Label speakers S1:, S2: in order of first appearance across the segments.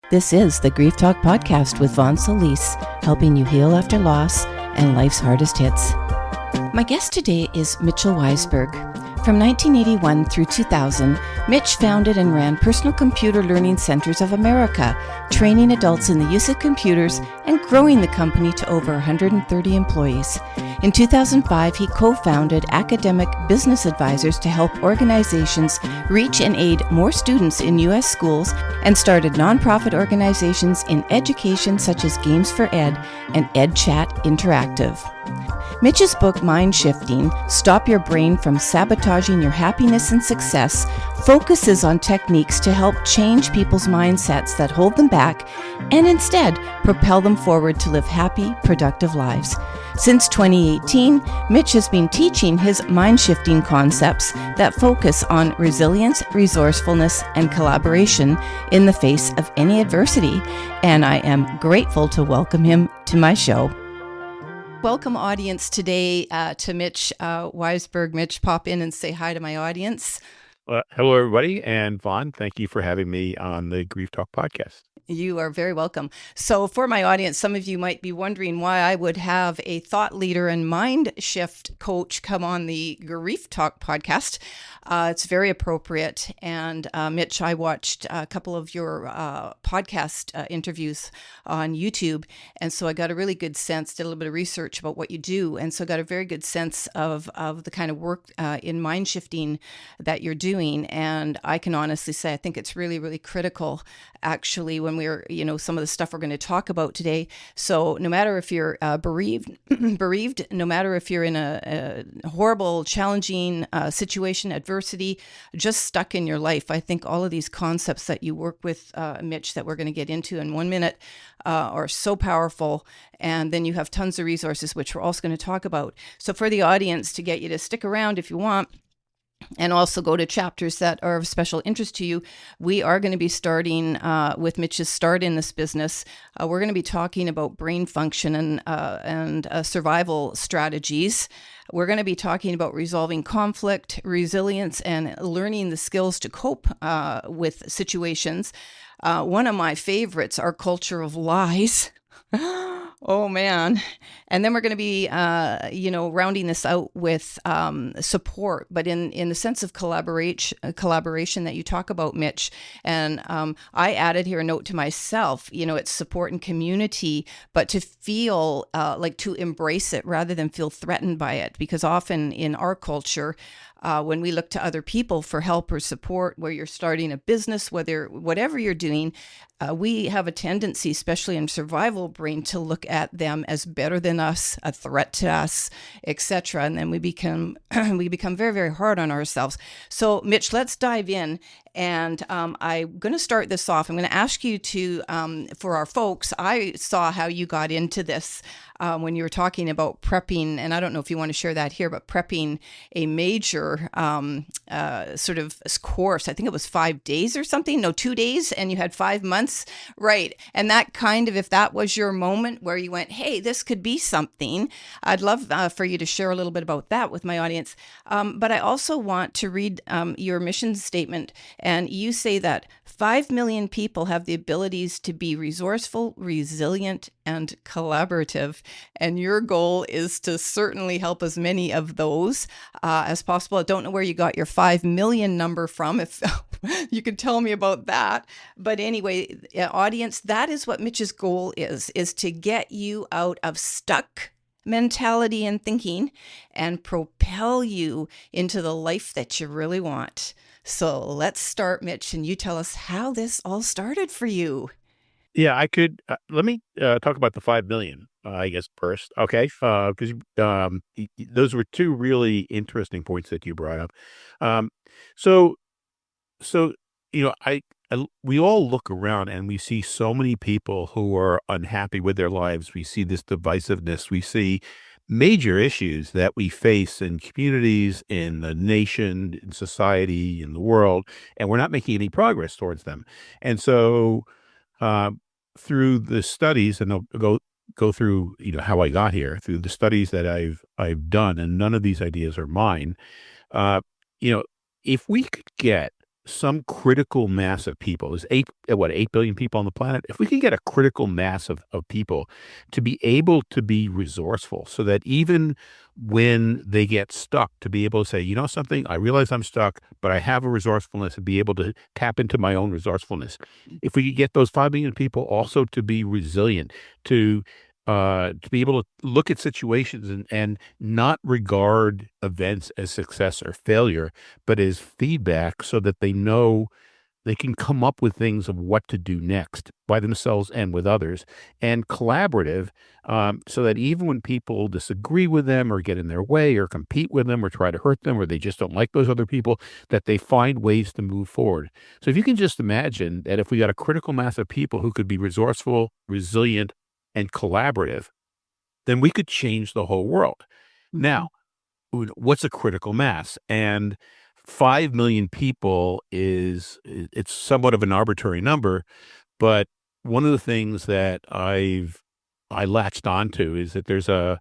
S1: This is the Grief Talk Podcast with Vaughn Solis, helping you heal after loss and life's hardest hits. My guest today is Mitchell Weisburgh. From 1981 through 2000, Mitch founded and ran Personal Computer Learning Centers of America, training adults in the use of computers and growing the company to over 130 employees. In 2005, he co-founded Academic Business Advisors to help organizations reach and aid more students in U.S. schools and started nonprofit organizations in education such as Games for Ed and EdChat Interactive. Mitch's book, MindShifting, Stop Your Brain from Sabotaging Your Happiness and Success, focuses on techniques to help change people's mindsets that hold them back and instead propel them forward to live happy, productive lives. Since 2018, Mitch has been teaching his mind-shifting concepts that focus on resilience, resourcefulness, and collaboration in the face of any adversity, and I am grateful to welcome him to my show. Welcome, audience, today to Mitch Weisburgh. Mitch, pop in and say hi to my audience.
S2: Hello, everybody, and Vaughn, thank you for having me on the Grief Talk podcast.
S1: You are very welcome. So for my audience, some of you might be wondering why I would have a thought leader and mind shift coach come on the Grief Talk podcast. It's very appropriate. And Mitch, I watched a couple of your podcast interviews on YouTube. And so I got a really good sense, did a little bit of research about what you do. And so I got a very good sense of the kind of work in mind shifting that you're doing. And I can honestly say, I think it's really, really critical, actually, when we're, some of the stuff we're going to talk about today. So no matter if you're bereaved, no matter if you're in a horrible, challenging situation, adversity, just stuck in your life, I think all of these concepts that you work with, Mitch, that we're going to get into in 1 minute are so powerful. And then you have tons of resources, which we're also going to talk about. So for the audience, to get you to stick around if you want, and also go to chapters that are of special interest to you, we are going to be starting with Mitch's start in this business. We're going to be talking about brain function and survival strategies. We're going to be talking about resolving conflict, resilience, and learning the skills to cope with situations. One of my favorites, our culture of lies. Oh, man. And then we're going to be, rounding this out with support, but in the sense of collaboration that you talk about, Mitch. And I added here a note to myself, it's support and community, but to feel to embrace it rather than feel threatened by it. Because often in our culture, when we look to other people for help or support, where you're starting a business, whatever you're doing, we have a tendency, especially in survival brain, to look at them as better than us, a threat to us, etc. And then we become very, very hard on ourselves. So, Mitch, let's dive in. And I'm going to start this off. I'm going to ask you to, for our folks, I saw how you got into this when you were talking about prepping, and I don't know if you want to share that here, but prepping a major sort of course. I think it was 5 days or something. No, 2 days, and you had 5 months. Right. And that kind of, if that was your moment where you went, hey, this could be something, I'd love for you to share a little bit about that with my audience. But I also want to read your mission statement. And you say that 5 million people have the abilities to be resourceful, resilient, and collaborative. And your goal is to certainly help as many of those as possible. I don't know where you got your 5 million number from, if you could tell me about that. But anyway, audience, that is what Mitch's goal is to get you out of stuck mentality and thinking and propel you into the life that you really want. So let's start, Mitch, and you tell us how this all started for you.
S2: Yeah, I could. Let me talk about the 5 million, I guess, first. Okay. Because those were two really interesting points that you brought up. So, we all look around and we see so many people who are unhappy with their lives. We see this divisiveness. We see major issues that we face in communities, in the nation, in society, in the world, and we're not making any progress towards them. And so, through the studies, and I'll go through, how I got here, through the studies that I've done, and none of these ideas are mine. If we could get some critical mass of people. There's 8 billion people on the planet. If we can get a critical mass of people to be able to be resourceful so that even when they get stuck, to be able to say, you know something, I realize I'm stuck, but I have a resourcefulness and be able to tap into my own resourcefulness. If we could get those 5 million people also to be resilient, to be able to look at situations and not regard events as success or failure, but as feedback so that they know they can come up with things of what to do next by themselves and with others, and collaborative, so that even when people disagree with them or get in their way or compete with them or try to hurt them or they just don't like those other people, that they find ways to move forward. So if you can just imagine that if we got a critical mass of people who could be resourceful, resilient, and collaborative, then we could change the whole world.
S1: Mhm.
S2: Now, what's a critical mass? And 5 million people it's somewhat of an arbitrary number, but one of the things that I latched onto is that there's uh,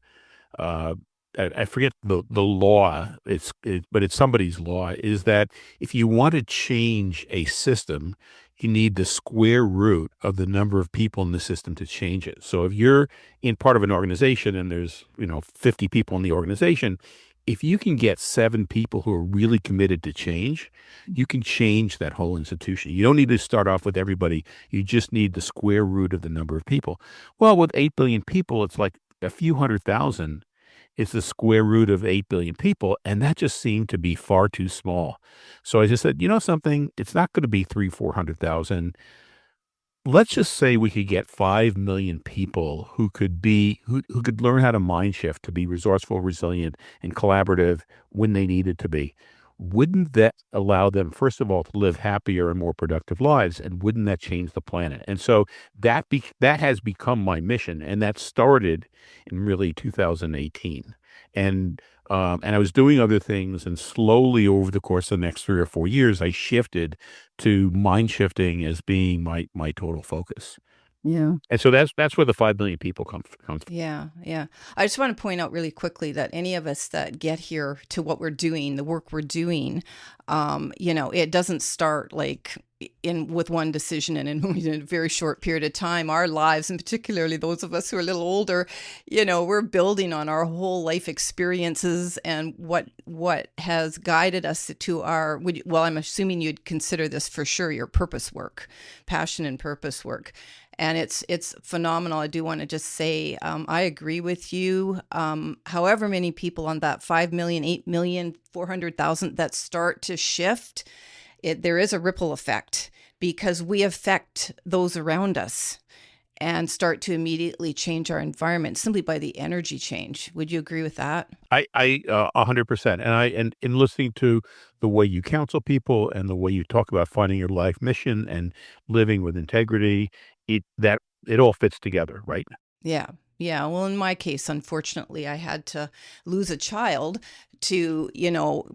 S2: I forget the law. But it's somebody's law. Is that if you want to change a system, you need the square root of the number of people in the system to change it. So if you're in part of an organization and there's 50 people in the organization, if you can get 7 people who are really committed to change, you can change that whole institution. You don't need to start off with everybody. You just need the square root of the number of people. Well, with 8 billion people, it's like a few 100,000 is the square root of 8 billion people. And that just seemed to be far too small. So I just said, you know something, it's not going to be 400,000. Let's just say we could get 5 million people who could learn how to mind shift to be resourceful, resilient, and collaborative when they needed to be. Wouldn't that allow them, first of all, to live happier and more productive lives? And wouldn't that change the planet? And so that has become my mission. And that started in really 2018. And I was doing other things, and slowly over the course of the next 3 or 4 years, I shifted to mind shifting as being my total focus.
S1: Yeah.
S2: And so that's where the 5 million people comes from.
S1: Yeah, yeah. I just want to point out really quickly that any of us that get here to what we're doing, the work we're doing, it doesn't start like in with one decision and in a very short period of time. Our lives, and particularly those of us who are a little older, we're building on our whole life experiences and what has guided us to our. Well, I'm assuming you'd consider this for sure your purpose work, passion and purpose work. And it's phenomenal. I do want to just say I agree with you. However many people on that 5 million, 8 million, 400,000 that start to shift, there is a ripple effect because we affect those around us and start to immediately change our environment simply by the energy change. Would you agree with that?
S2: 100%. And in listening to the way you counsel people and the way you talk about finding your life mission and living with integrity, it all fits together, right?
S1: Yeah. Yeah. Well, in my case, unfortunately, I had to lose a child to,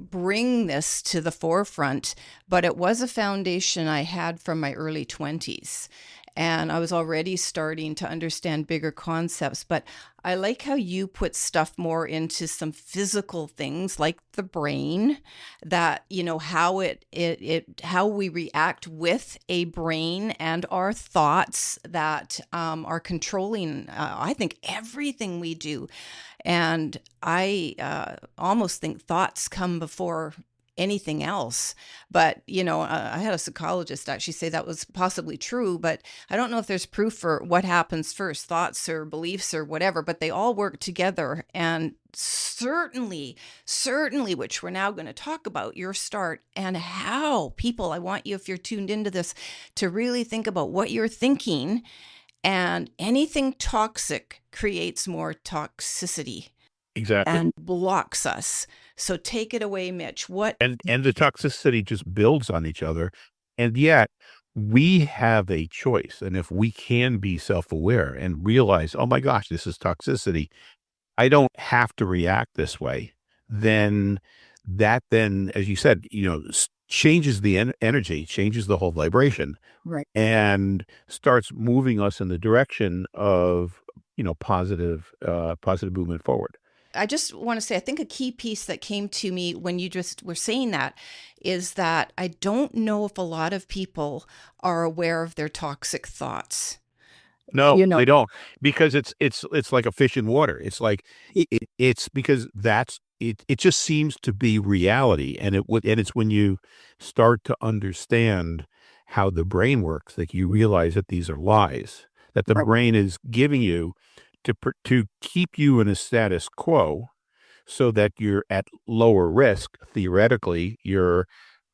S1: bring this to the forefront, but it was a foundation I had from my early 20s. And I was already starting to understand bigger concepts, but I like how you put stuff more into some physical things like the brain, that, how we react with a brain and our thoughts that are controlling, I think, everything we do. And I almost think thoughts come before anything else. But, I had a psychologist actually say that was possibly true, but I don't know if there's proof for what happens first, thoughts or beliefs or whatever, but they all work together. And certainly, which we're now going to talk about, your start and how people, I want you, if you're tuned into this, to really think about what you're thinking. And anything toxic creates more toxicity
S2: Exactly.
S1: and blocks us. So take it away, Mitch. What?
S2: And the toxicity just builds on each other. And yet we have a choice. And if we can be self-aware and realize, oh my gosh, this is toxicity, I don't have to react this way, then then, as you said, changes the energy, changes the whole vibration,
S1: Right.
S2: and starts moving us in the direction of, positive movement forward.
S1: I just want to say, I think a key piece that came to me when you just were saying that is that I don't know if a lot of people are aware of their toxic thoughts.
S2: No,
S1: You know,
S2: they don't, because it's like a fish in water. It's like it's because that's it. It just seems to be reality, and it's when you start to understand how the brain works that you realize that these are lies that the
S1: Right.
S2: brain is giving you to keep you in a status quo, so that you're at lower risk. Theoretically,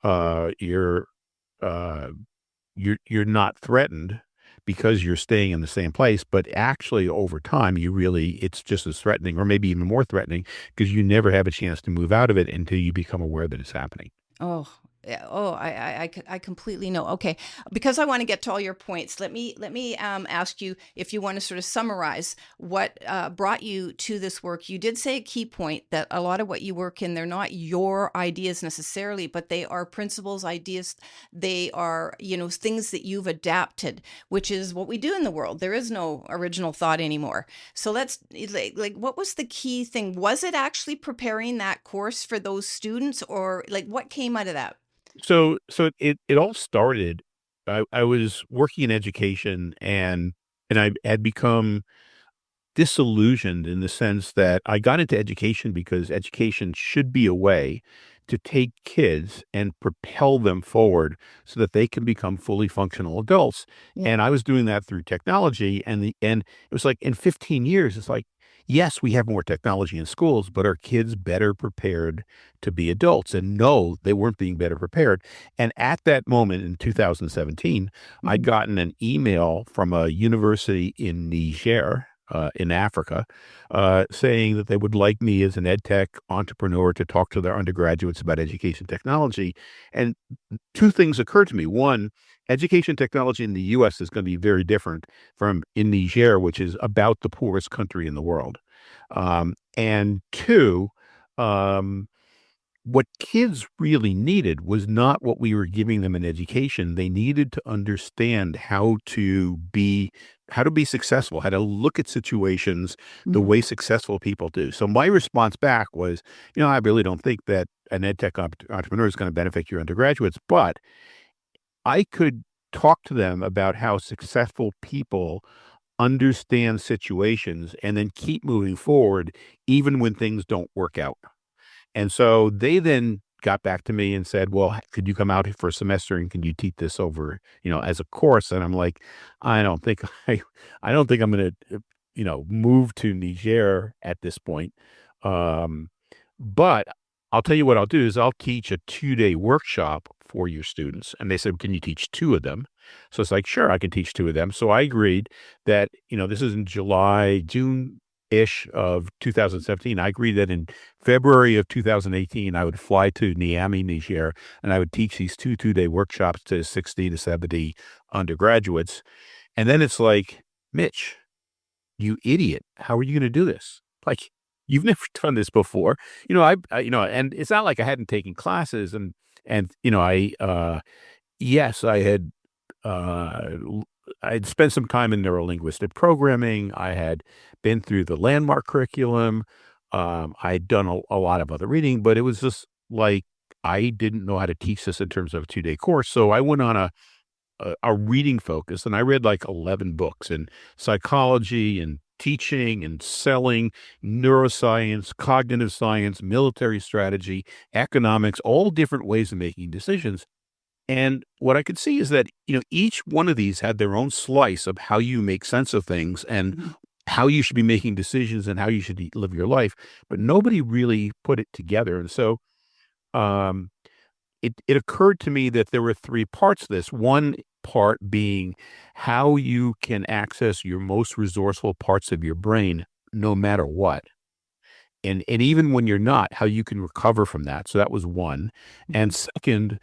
S2: uh you're uh you're not threatened because you're staying in the same place, but actually over time it's just as threatening, or maybe even more threatening, because you never have a chance to move out of it until you become aware that it's happening.
S1: Oh, yeah. Oh, I completely know. Okay, because I want to get to all your points. Let me ask you if you want to sort of summarize what brought you to this work. You did say a key point that a lot of what you work in, they're not your ideas necessarily, but they are principles, ideas. They are, things that you've adapted, which is what we do in the world. There is no original thought anymore. So let's like what was the key thing? Was it actually preparing that course for those students, or like what came out of that?
S2: So it all started. I was working in education, and I had become disillusioned in the sense that I got into education because education should be a way to take kids and propel them forward so that they can become fully functional adults.
S1: Yeah.
S2: And I was doing that through technology, and it was like in 15 years, it's like, yes, we have more technology in schools, but are kids better prepared to be adults? And no, they weren't being better prepared. And at that moment in 2017, I'd
S1: Mhm.
S2: gotten an email from a university in Niger, in Africa, saying that they would like me as an ed tech entrepreneur to talk to their undergraduates about education technology. And two things occurred to me. One, education technology in the US is going to be very different from in Niger, which is about the poorest country in the world. And two, um, what kids really needed was not what we were giving them in education. They needed to understand how to be successful, how to look at situations the
S1: Mhm.
S2: way successful people do. So my response back was, I really don't think that an ed tech entrepreneur is going to benefit your undergraduates, but I could talk to them about how successful people understand situations and then keep moving forward even when things don't work out. And so they then got back to me and said, "Well, could you come out for a semester and can you teach this over, as a course?" And I'm like, "I don't think I don't think I'm going to, move to Niger at this point." Um, but I'll tell you what I'll do is I'll teach a 2-day workshop for your students. And they said, "Can you teach two of them?" So it's like, sure, I can teach two of them. So I agreed that, this is in June ish of 2017. I agreed that in February of 2018, I would fly to Niamey, Niger, and I would teach these 2-day workshops to 60 to 70 undergraduates. And then it's like, Mitch, you idiot. How are you going to do this? Like, you've never done this before. And it's not like I hadn't taken classes, and, yes, uh, I'd spent some time in neurolinguistic programming. I had been through the landmark curriculum. I'd done a lot of other reading, but it was just like I didn't know how to teach this in terms of a 2-day course. So I went on a reading focus, and I read like 11 books in psychology and teaching and selling, neuroscience, cognitive science, military strategy, economics, all different ways of making decisions. And what I could see is that, each one of these had their own slice of how you make sense of things and
S1: Mhm.
S2: how you should be making decisions and how you should live your life, but nobody really put it together. And so, um, it occurred to me that there were three parts to this. One part being how you can access your most resourceful parts of your brain no matter what. And even when you're not, how you can recover from that. So that was one. And
S1: Mhm.
S2: second,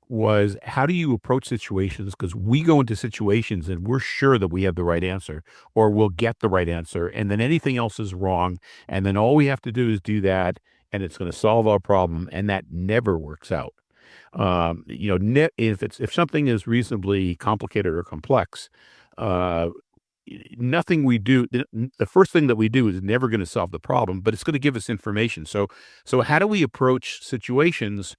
S2: was how do you approach situations? Because we go into situations and we're sure that we have the right answer, or we'll get the right answer, and then anything else is wrong. And then all we have to do is do that, and it's going to solve our problem. And that never works out. If something is reasonably complicated or complex, uh, nothing we do, the first thing that we do is never going to solve the problem, but it's going to give us information. So how do we approach situations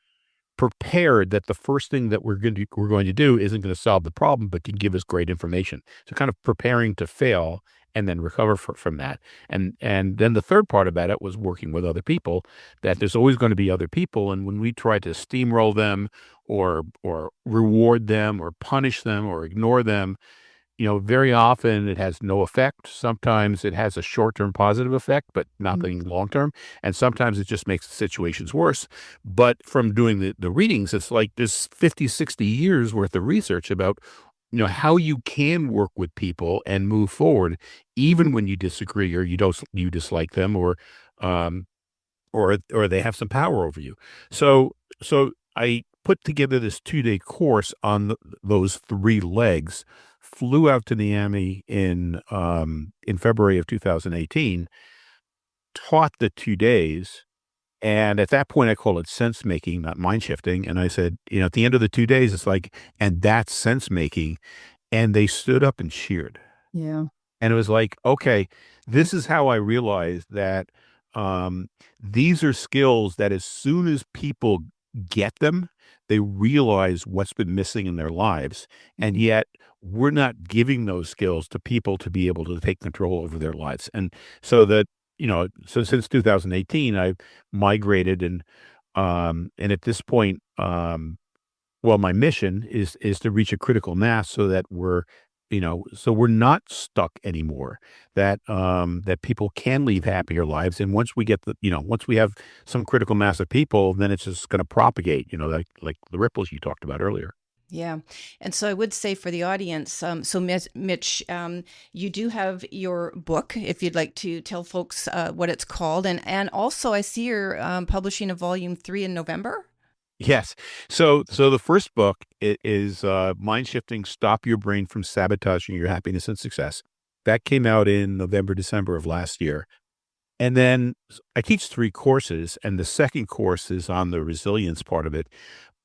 S2: prepared that the first thing that we're going to do isn't going to solve the problem, but can give us great information. So kind of preparing to fail and then recover from that. And then the third part about it was working with other people. That there's always going to be other people, and when we try to steamroll them or reward them or punish them or ignore them, very often it has no effect. Sometimes it has a short-term positive effect, but nothing long-term. And sometimes it just makes the situations worse. But from doing the readings, it's like there's 50, 60 years worth of research about, how you can work with people and move forward, even when you disagree or you dislike them um, or they have some power over you. So I put together this 2-day course on those three legs, flew out to Miami in February of 2018, taught the 2 days. And at that point, I call it sense making, not mind shifting. And I said, at the end of the 2 days, it's like, and that's sense making. And they stood up and cheered.
S1: Yeah.
S2: And it was like, okay, this is how I realized that um, these are skills that as soon as people get them, they realize what's been missing in their lives. And yet we're not giving those skills to people to be able to take control over their lives. And so so since 2018, I've migrated and at this point, well, my mission is to reach a critical mass so that we're not stuck anymore, that people can lead happier lives. And once we have some critical mass of people, then it's just going to propagate, like the ripples you talked about earlier.
S1: Yeah. And so I would say for the audience, so Mitch, you do have your book, if you'd like to tell folks what it's called. And also, I see you're publishing a volume 3 in November.
S2: Yes. So the first book is Mind Shifting: Stop Your Brain from Sabotaging Your Happiness and Success. That came out in November, December of last year. And then I teach 3 courses, and the second course is on the resilience part of it.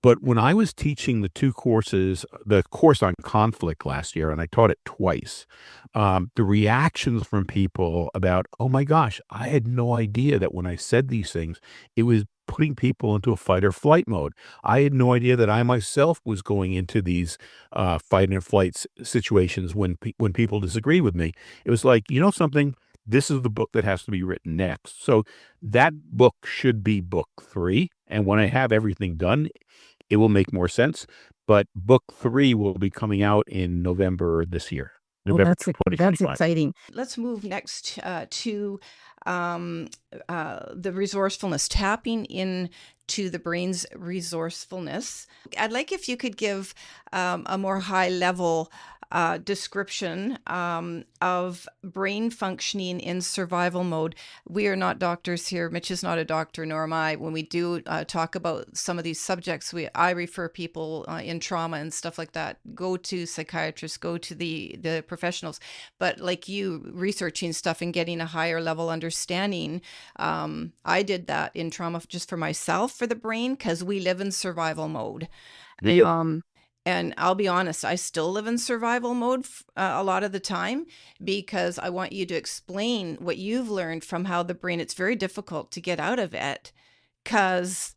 S2: But when I was teaching the course on conflict last year, and I taught it twice, the reactions from people about, oh my gosh, I had no idea that when I said these things, it was putting people into a fight or flight mode. I had no idea that I myself was going into these fight and flight situations when people disagree with me. It was like, something, this is the book that has to be written next. So that book should be book 3. And when I have everything done, it will make more sense. But book 3 will be coming out in November this year. November
S1: That's
S2: 2025.
S1: exciting. Let's move next to the resourcefulness, tapping into the brain's resourcefulness. I'd like if you could give a more high level description of brain functioning in survival mode. We are not doctors here. Mitch is not a doctor, nor am I. When we do talk about some of these subjects, I refer people in trauma and stuff like that, go to psychiatrists, go to the professionals. But like you, researching stuff and getting a higher level understanding, I did that in trauma just for myself, for the brain, because we live in survival mode. And I'll be honest, I still live in survival mode a lot of the time, because I want you to explain what you've learned from how the brain, it's very difficult to get out of it, because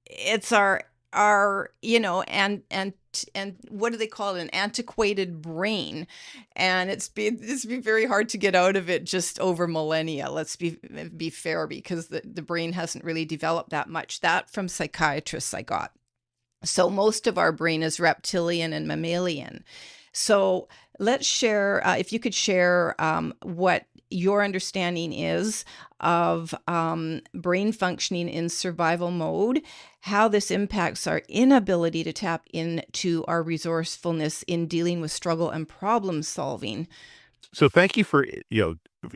S1: it's our and what do they call it? An antiquated brain. And it's been very hard to get out of it just over millennia. Let's be fair, because the brain hasn't really developed that much. That from psychiatrists I got. So most of our brain is reptilian and mammalian. So let's share, if you could share what your understanding is of brain functioning in survival mode, how this impacts our inability to tap into our resourcefulness in dealing with struggle and problem solving.
S2: So thank you for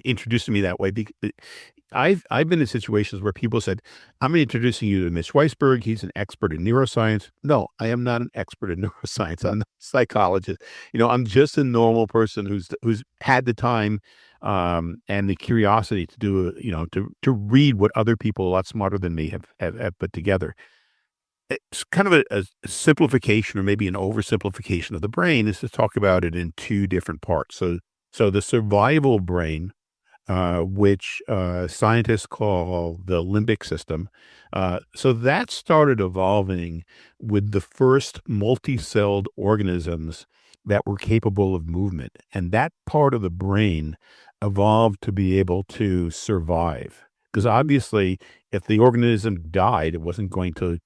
S2: introducing me that way. I've been in situations where people said, I'm introducing you to Mitch Weisburgh. He's an expert in neuroscience. No, I am not an expert in neuroscience. I'm not a psychologist. I'm just a normal person who's had the time and the curiosity to do, to read what other people a lot smarter than me have put together. It's kind of a simplification, or maybe an oversimplification of the brain, is to talk about it in 2 different parts. So So the survival brain, which scientists call the limbic system. So that started evolving with the first multi-celled organisms that were capable of movement. And that part of the brain evolved to be able to survive. Because obviously, if the organism died, it wasn't going to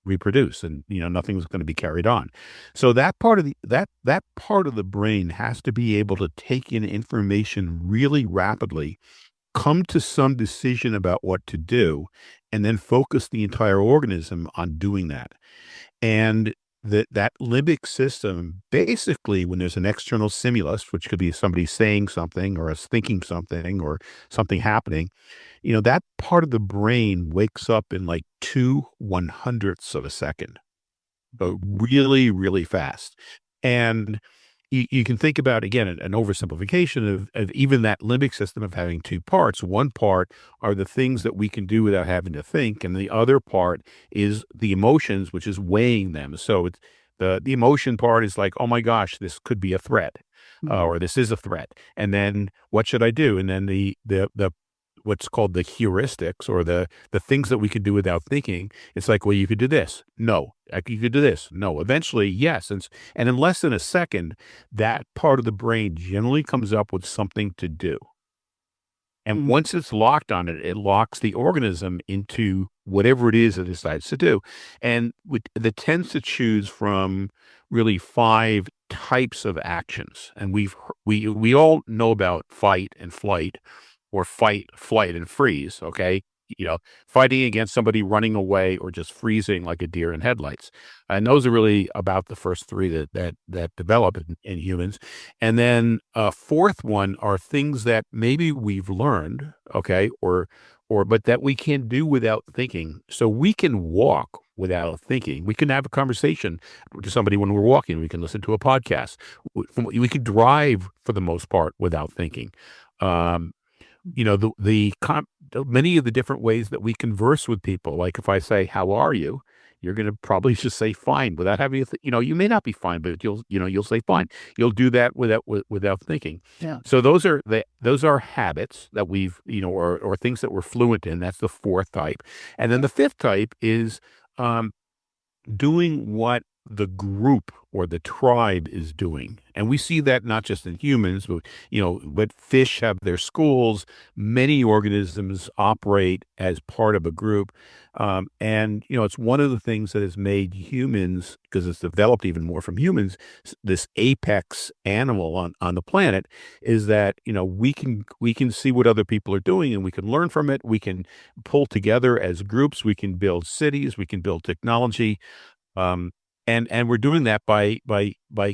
S2: reproduce, and nothing was going to be carried on. So that part of that part of the brain has to be able to take in information really rapidly, come to some decision about what to do, and then focus the entire organism on doing that. And that limbic system, basically, when there's an external stimulus, which could be somebody saying something or us thinking something or something happening, that part of the brain wakes up in like 2/100ths of a second, but really, really fast. And you can think about, again, an oversimplification of even that limbic system of having two parts. One part are the things that we can do without having to think, and the other part is the emotions, which is weighing them. So it's the emotion part is like, oh my gosh, this could be a threat, or this is a threat, and then what should I do? And then the what's called the heuristics, or the things that we could do without thinking. It's like, well, you could do this. No. You could do this. No. Eventually, yes. And in less than a second, that part of the brain generally comes up with something to do. And
S1: Mm.
S2: once it's locked on it, it locks the organism into whatever it is it decides to do. And that tends to choose from really five types of actions. And we all know about fight and flight, or fight, flight, and freeze. Okay. Fighting against somebody, running away, or just freezing like a deer in headlights. And those are really about the first three that develop in humans. And then a fourth one are things that maybe we've learned, okay, or but that we can do without thinking. So we can walk without thinking. We can have a conversation to somebody when we're walking. We can listen to a podcast. We can drive for the most part without thinking. Um, many of the different ways that we converse with people. Like if I say, "How are you?" You're going to probably just say "fine" without having to. You may not be fine, but you'll say "fine." You'll do that without thinking.
S1: Yeah.
S2: So those are habits that we've or things that we're fluent in. That's the fourth type, and then the fifth type is um, doing what the group or the tribe is doing. And we see that not just in humans, but fish have their schools. Many organisms operate as part of a group. And it's one of the things that has made humans, because it's developed even more from humans, this apex animal on the planet, is that, we can see what other people are doing and we can learn from it. We can pull together as groups. We can build cities. We can build technology. Um, and we're doing that by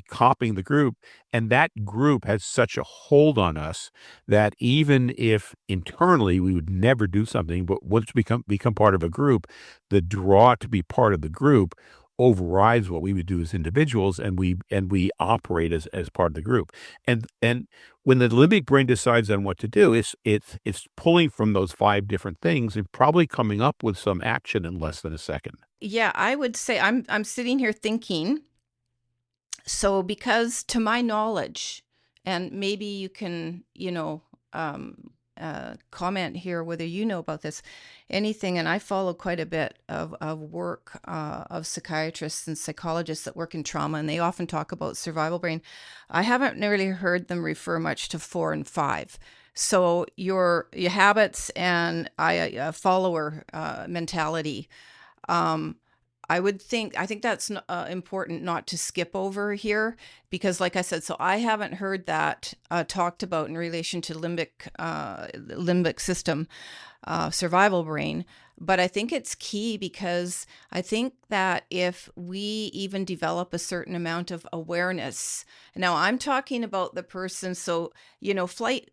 S2: copying the group, and that group has such a hold on us that even if internally we would never do something, but once we become part of a group, the draw to be part of the group overrides what we would do as individuals, and we operate as part of the group. And when the limbic brain decides on what to do, it's pulling from those five different things and probably coming up with some action in less than a second.
S1: Yeah, I would say I'm sitting here thinking, so because to my knowledge, and maybe you can, comment here whether you know about this, anything, and I follow quite a bit of work of psychiatrists and psychologists that work in trauma, and they often talk about survival brain. I haven't really heard them refer much to four and five. So your habits and follower mentality. Um, I think that's important not to skip over here because, like I said, so I haven't heard that talked about in relation to limbic system, survival brain. But I think it's key because I think that if we even develop a certain amount of awareness, now I'm talking about the person, so, fight,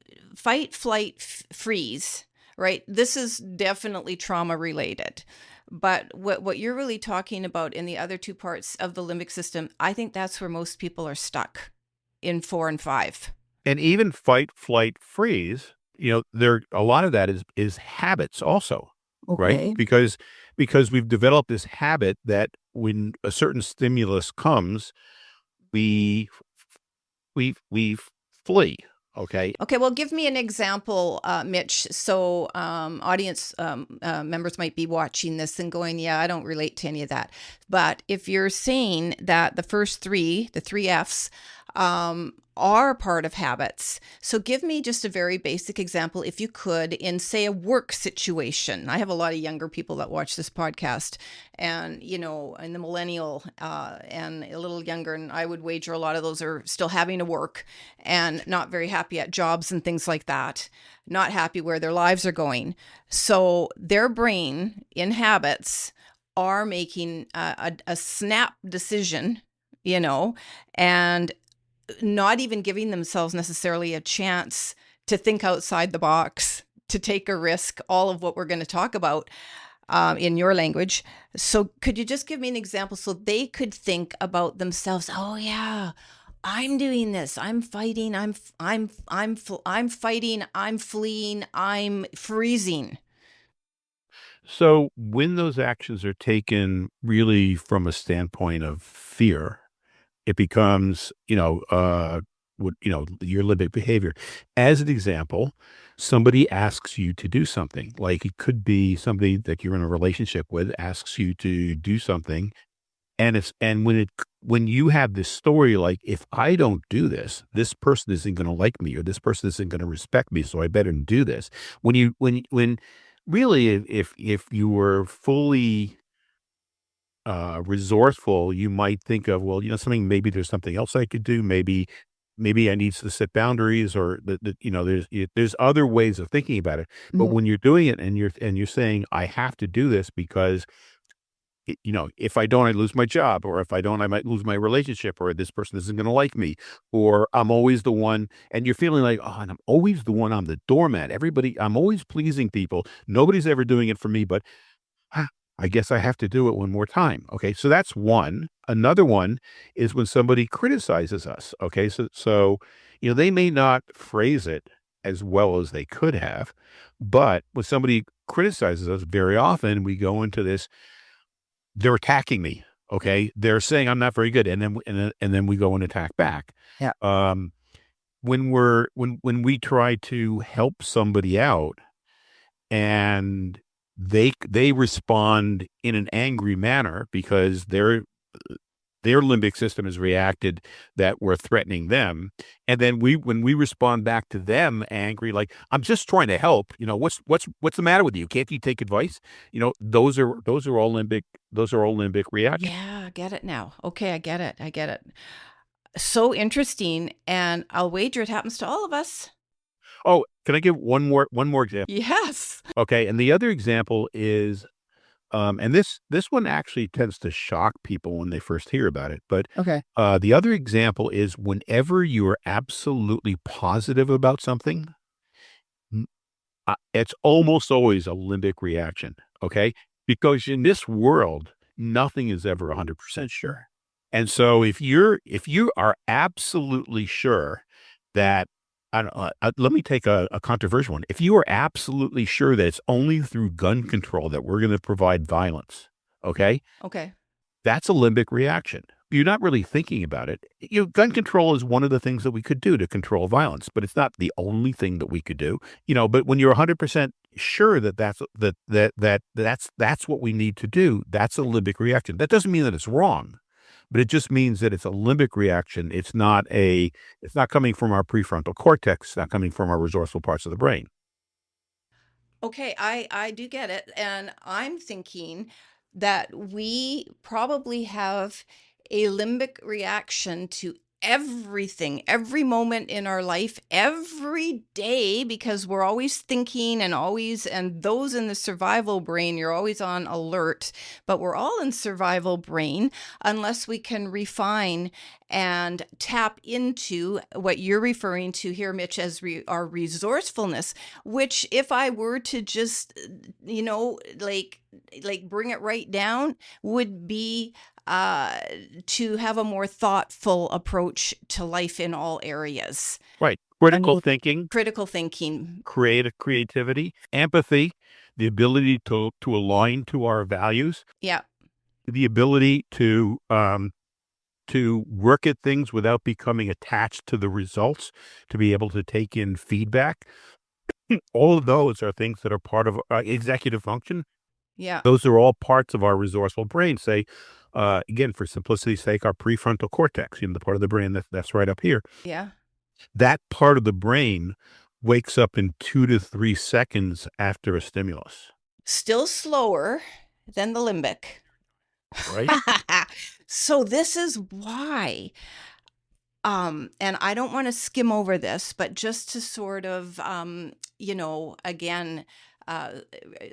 S1: flight, freeze, right? This is definitely trauma related. But what you're really talking about in the other two parts of the limbic system, I think that's where most people are stuck in four and five.
S2: And even fight, flight, freeze, there a lot of that is habits also, right?
S1: Okay.
S2: Because we've developed this habit that when a certain stimulus comes, we we flee. Okay.
S1: Okay, well, give me an example, Mitch. So, audience members might be watching this and going, "Yeah, I don't relate to any of that." But if you're saying that the first three, the three F's, are part of habits, so give me just a very basic example, if you could, in say a work situation. I have a lot of younger people that watch this podcast, and in the millennial and a little younger, and I would wager a lot of those are still having to work and not very happy at jobs and things like that, not happy where their lives are going. So their brain in habits are making a snap decision, and not even giving themselves necessarily a chance to think outside the box, to take a risk, all of what we're going to talk about in your language. So could you just give me an example so they could think about themselves? Oh yeah, I'm doing this. I'm fighting. I'm fighting. I'm fleeing. I'm freezing.
S2: So when those actions are taken really from a standpoint of fear, it becomes, your limbic behavior. As an example, somebody asks you to do something. Like it could be somebody that you're in a relationship with asks you to do something. And when you have this story, like, if I don't do this, this person isn't going to like me, or this person isn't going to respect me, so I better do this. When really, if you were fully resourceful, you might think of, well, something, maybe there's something else I could do. Maybe I need to set boundaries, or there's other ways of thinking about it. But
S1: Mhm.
S2: when you're doing it and you're saying, I have to do this because if I don't, I lose my job, or if I don't, I might lose my relationship, or this person isn't going to like me, or I'm always the one, and you're feeling like, oh, and I'm always the one, I'm the doormat. I'm always pleasing people. Nobody's ever doing it for me, but "Ah, I guess I have to do it one more time." Okay. So that's one. Another one is when somebody criticizes us. Okay. So, they may not phrase it as well as they could have, but when somebody criticizes us, very often we go into this, they're attacking me. Okay. They're saying I'm not very good. And then we go and attack back.
S1: Yeah.
S2: Um, when we try to help somebody out, and they respond in an angry manner because their limbic system has reacted that we're threatening them, and then when we respond back to them angry, like, I'm just trying to help, what's the matter with you, can't you take advice? Those are all limbic reactions.
S1: Yeah, get it now. Okay, I get it. I get it. So interesting. And I'll wager it happens to all of us.
S2: Oh, can I give one more example?
S1: Yes.
S2: Okay, and the other example is, and this one actually tends to shock people when they first hear about it. But
S1: Okay.
S2: the other example is whenever you are absolutely positive about something, it's almost always a limbic reaction. Okay, because in this world, nothing is ever 100% sure. And so if you are absolutely sure that, I don't let me take a controversial one. If you are absolutely sure that it's only through gun control that we're going to provide violence, okay,
S1: Okay.
S2: that's a limbic reaction. You're not really thinking about it. Gun control is one of the things that we could do to control violence, but it's not the only thing that we could do. But when you're 100% sure that that's what we need to do, that's a limbic reaction. That doesn't mean that it's wrong, but it just means that it's a limbic reaction. It's not coming from our prefrontal cortex. It's not coming from our resourceful parts of the brain.
S1: Okay, I do get it, and I'm thinking that we probably have a limbic reaction to everything, every moment in our life, every day, because we're always thinking and those in the survival brain, you're always on alert, but we're all in survival brain unless we can refine and tap into what you're referring to here, Mitch, as our resourcefulness, which if I were to just, like bring it right down, would be uh to have a more thoughtful approach to life in all areas.
S2: Right.
S1: I
S2: Critical
S1: mean,
S2: thinking,
S1: critical thinking.
S2: creativity, empathy, the ability to align to our values,
S1: Yeah.
S2: the ability to to work at things without becoming attached to the results, to be able to take in feedback. All of those are things that are part of executive function.
S1: Yeah.
S2: Those are all parts of our resourceful brain. Say, again, for simplicity's sake, our prefrontal cortex, the part of the brain that's right up here.
S1: Yeah.
S2: That part of the brain wakes up in 2 to 3 seconds after a stimulus,
S1: Still slower than the limbic.
S2: right?
S1: So this is why, and I don't want to skim over this, but just to sort of, again, uh,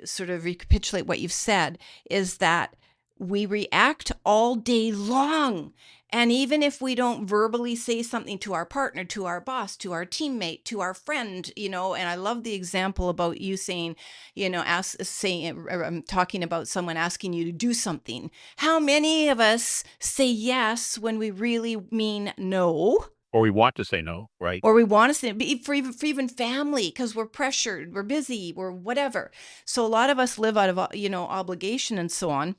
S1: sort of recapitulate what you've said, is that we react all day long. And even if we don't verbally say something to our partner, to our boss, to our teammate, to our friend, and I love the example about you saying, talking about someone asking you to do something. How many of us say yes when we really mean no?
S2: Or we want to say no, right?
S1: Or we want to say, for even family, because we're pressured, we're busy, we're whatever. So a lot of us live out of obligation and so on.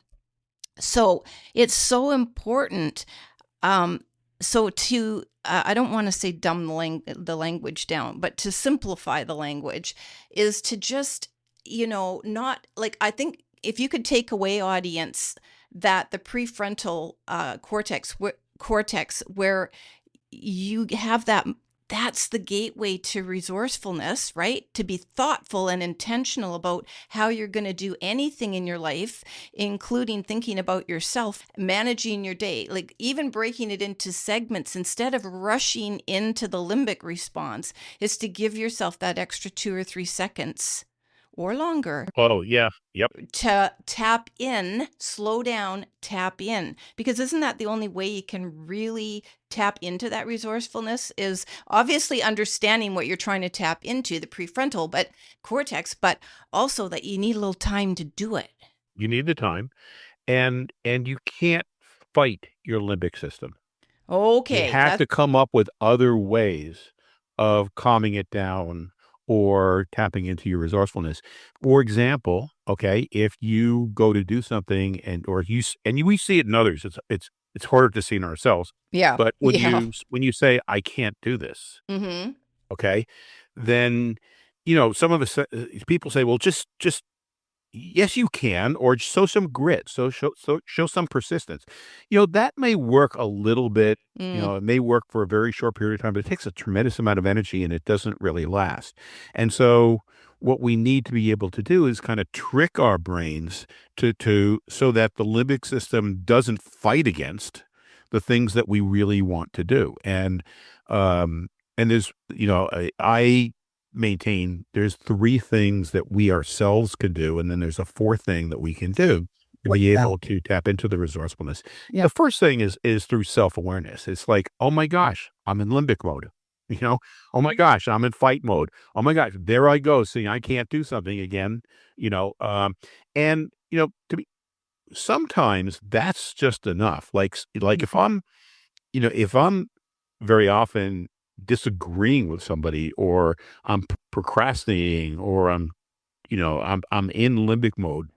S1: So it's so important. Um, so to I don't want to say dumb the language down, but to simplify the language is to just not like, I think if you could take away, audience, that the prefrontal cortex where you have that's the gateway to resourcefulness, right? To be thoughtful and intentional about how you're going to do anything in your life, including thinking about yourself, managing your day, like even breaking it into segments instead of rushing into the limbic response, is to give yourself that extra 2 or 3 seconds or longer
S2: Oh, yeah. Yep.
S1: to tap in, slow down, tap in. Because isn't that the only way you can really tap into that resourcefulness, is obviously understanding what you're trying to tap into, the prefrontal but cortex, but also that you need a little time to do it.
S2: You need the time, and you can't fight your limbic system. You
S1: Okay,
S2: have
S1: that's
S2: to come up with other ways of calming it down or tapping into your resourcefulness. For example, okay, if you go to do something we see it in others, it's harder to see in ourselves.
S1: yeah,
S2: But
S1: yeah.
S2: when you say, I can't do this,
S1: Mm-hmm.
S2: okay, then, some of us, people say, well, just yes, you can, or show some grit, show some persistence. That may work a little bit.
S1: Mm.
S2: It may work for a very short period of time, but it takes a tremendous amount of energy and it doesn't really last. And so what we need to be able to do is kind of trick our brains to so that the limbic system doesn't fight against the things that we really want to do. And there's, I maintain there's three things that we ourselves can do, and then there's a fourth thing that we can do to be able to tap into the resourcefulness. Yeah. The first thing is through self-awareness. It's like, oh my gosh, I'm in limbic mode. You know, oh my gosh, I'm in fight mode. Oh my gosh, there I go. See, I can't do something again. And to be sometimes that's just enough. Like if I'm very often disagreeing with somebody, or I'm procrastinating, or I'm in limbic mode,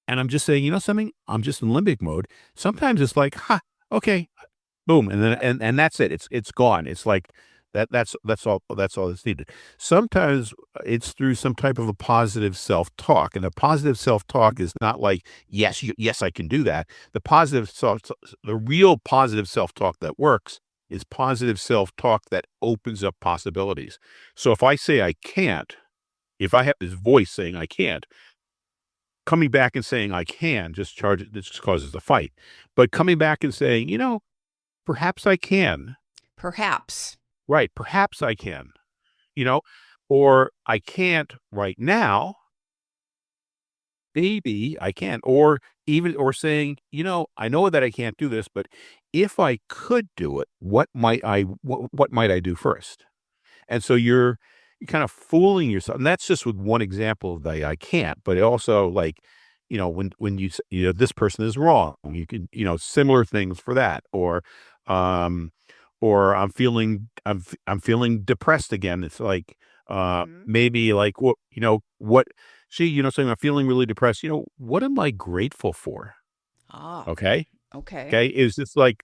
S2: and I'm just saying, something, I'm just in limbic mode. Sometimes it's like, okay, boom, and then and that's it. It's gone. It's like that's all that's needed. Sometimes it's through some type of a positive self-talk, and a positive self-talk is not like, yes, I can do that. The real positive self-talk that works is positive self-talk that opens up possibilities. So if I say I can't, if I have this voice saying I can't, coming back and saying I can this just causes the fight. But coming back and saying, perhaps I can.
S1: Perhaps.
S2: Right. Perhaps I can, you know, or I can't right now. Maybe I can. Or saying, I know that I can't do this, but if I could do it, what might I do first? And so you're kind of fooling yourself. And that's just with one example of the I can't, but it also, like, when this person is wrong, you can, similar things for that. Or I'm feeling depressed again. It's like,
S1: Mhm.
S2: maybe like, what, see, saying I'm feeling really depressed. What am I grateful for?
S1: Ah,
S2: Okay.
S1: Okay.
S2: Okay. Is this like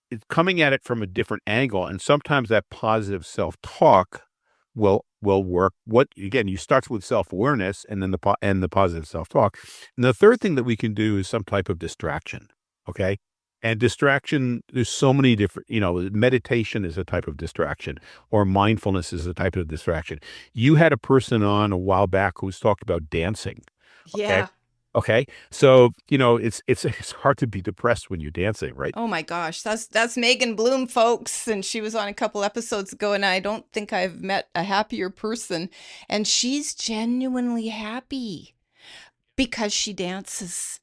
S2: it's coming at it from a different angle. And sometimes that positive self-talk will work. What again, you start with self-awareness and then the positive self-talk. And the third thing that we can do is some type of distraction. Okay. And distraction, there's so many different, meditation is a type of distraction, or mindfulness is a type of distraction. You had a person on a while back who was talking about dancing. Okay.
S1: Yeah.
S2: Okay. So, it's hard to be depressed when you're dancing, right?
S1: Oh my gosh, that's Megan Bloom, folks, and she was on a couple episodes ago, and I don't think I've met a happier person. And she's genuinely happy because she dances.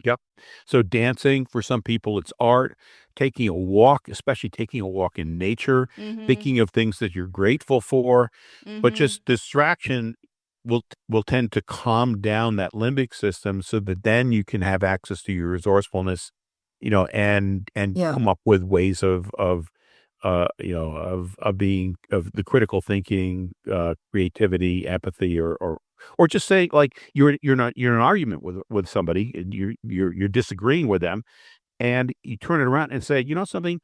S2: Yep. So dancing for some people, it's art. Taking a walk, especially taking a walk in nature,
S1: Mm-hmm.
S2: thinking of things that you're grateful for, but
S1: Mm-hmm.
S2: just distraction will tend to calm down that limbic system so that then you can have access to your resourcefulness, and
S1: Yeah.
S2: come up with ways of being of the critical thinking, creativity, empathy, or just say like you're in an argument with somebody and you're disagreeing with them, and you turn it around and say, you know something,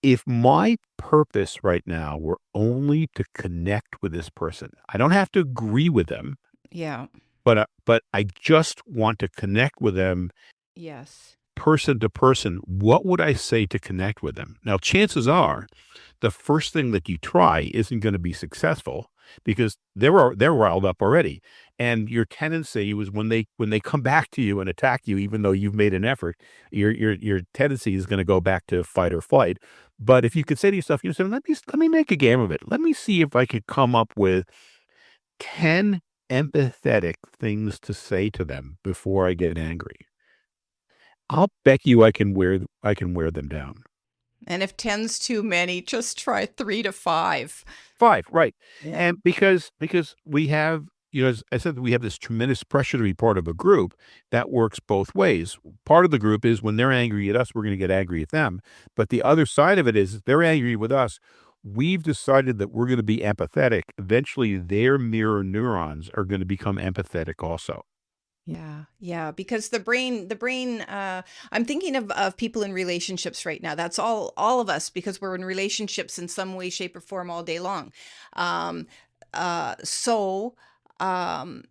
S2: if my purpose right now were only to connect with this person, I don't have to agree with them,
S1: Yeah.
S2: but I just want to connect with them
S1: Yes.
S2: person to person. What would I say to connect with them? Now, chances are the first thing that you try isn't going to be successful because they're riled up already. And your tendency was when they come back to you and attack you, even though you've made an effort, your tendency is going to go back to fight or flight. But if you could say to yourself, let me make a game of it. Let me see if I could come up with 10 empathetic things to say to them before I get angry. I'll bet you I can wear them down.
S1: And if 10's too many, just try 3 to 5.
S2: 5, right.
S1: Yeah.
S2: And because we have, as I said, we have this tremendous pressure to be part of a group that works both ways. Part of the group is when they're angry at us, we're gonna get angry at them. But the other side of it is if they're angry with us, we've decided that we're gonna be empathetic. Eventually, their mirror neurons are gonna become empathetic also.
S1: Yeah, yeah, because the brain, I'm thinking of people in relationships right now. That's all of us because we're in relationships in some way, shape, or form all day long. Um, so um,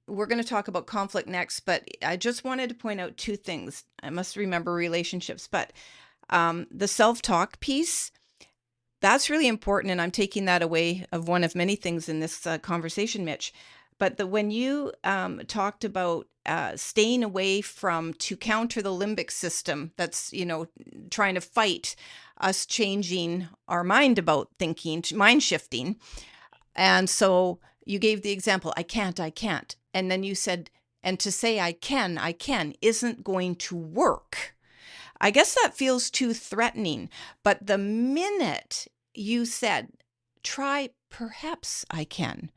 S1: we're going to talk about conflict next, but I just wanted to point out two things. I must remember relationships, but the self-talk piece, that's really important, and I'm taking that away of one of many things in this conversation, Mitch. But when you talked about staying away from to counter the limbic system, that's trying to fight us changing our mind about thinking, mind shifting. And so you gave the example, I can't, and then you said, and to say I can isn't going to work. I guess that feels too threatening. But the minute you said, try, perhaps I can,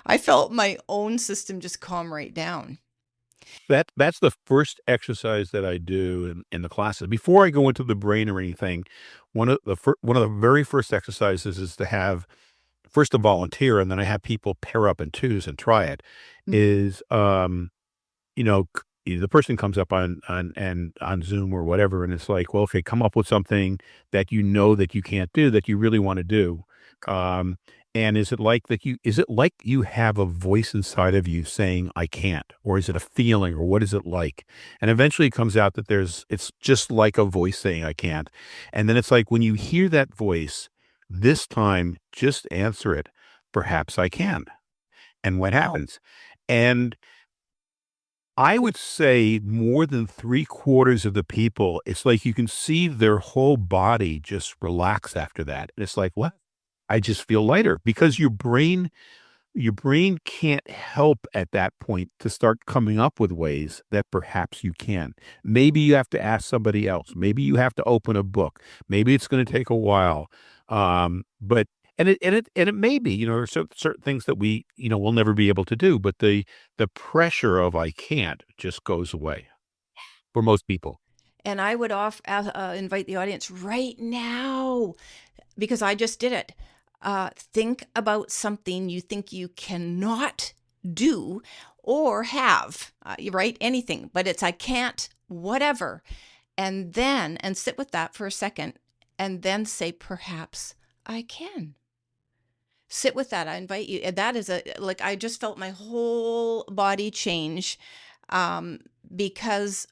S1: I felt my own system just calm right down.
S2: That's the first exercise that I do in the classes. Before I go into the brain or anything, one of the very first exercises is to have first to volunteer, and then I have people pair up in twos and try it.
S1: Mm.
S2: Is the person comes up on Zoom or whatever, and it's like, well, okay, come up with something that you know that you can't do that you really want to do. Um, and is it like you have a voice inside of you saying, I can't, or is it a feeling, or what is it like? And eventually it comes out that it's just like a voice saying, I can't. And then it's like, when you hear that voice, this time, just answer it. Perhaps I can. And what happens? And I would say more than three-quarters of the people, it's like you can see their whole body just relax after that. And it's like, what? I just feel lighter because your brain can't help at that point to start coming up with ways that perhaps you can. Maybe you have to ask somebody else. Maybe you have to open a book. Maybe it's going to take a while. But and it may be, there's certain things that we'll never be able to do, but the pressure of I can't just goes away for most people.
S1: And I would invite the audience right now, because I just did it. Think about something you think you cannot do or have. You write anything, but it's I can't, whatever. and sit with that for a second, and then say, perhaps I can. Sit with that. I invite you. That is like, I just felt my whole body change, because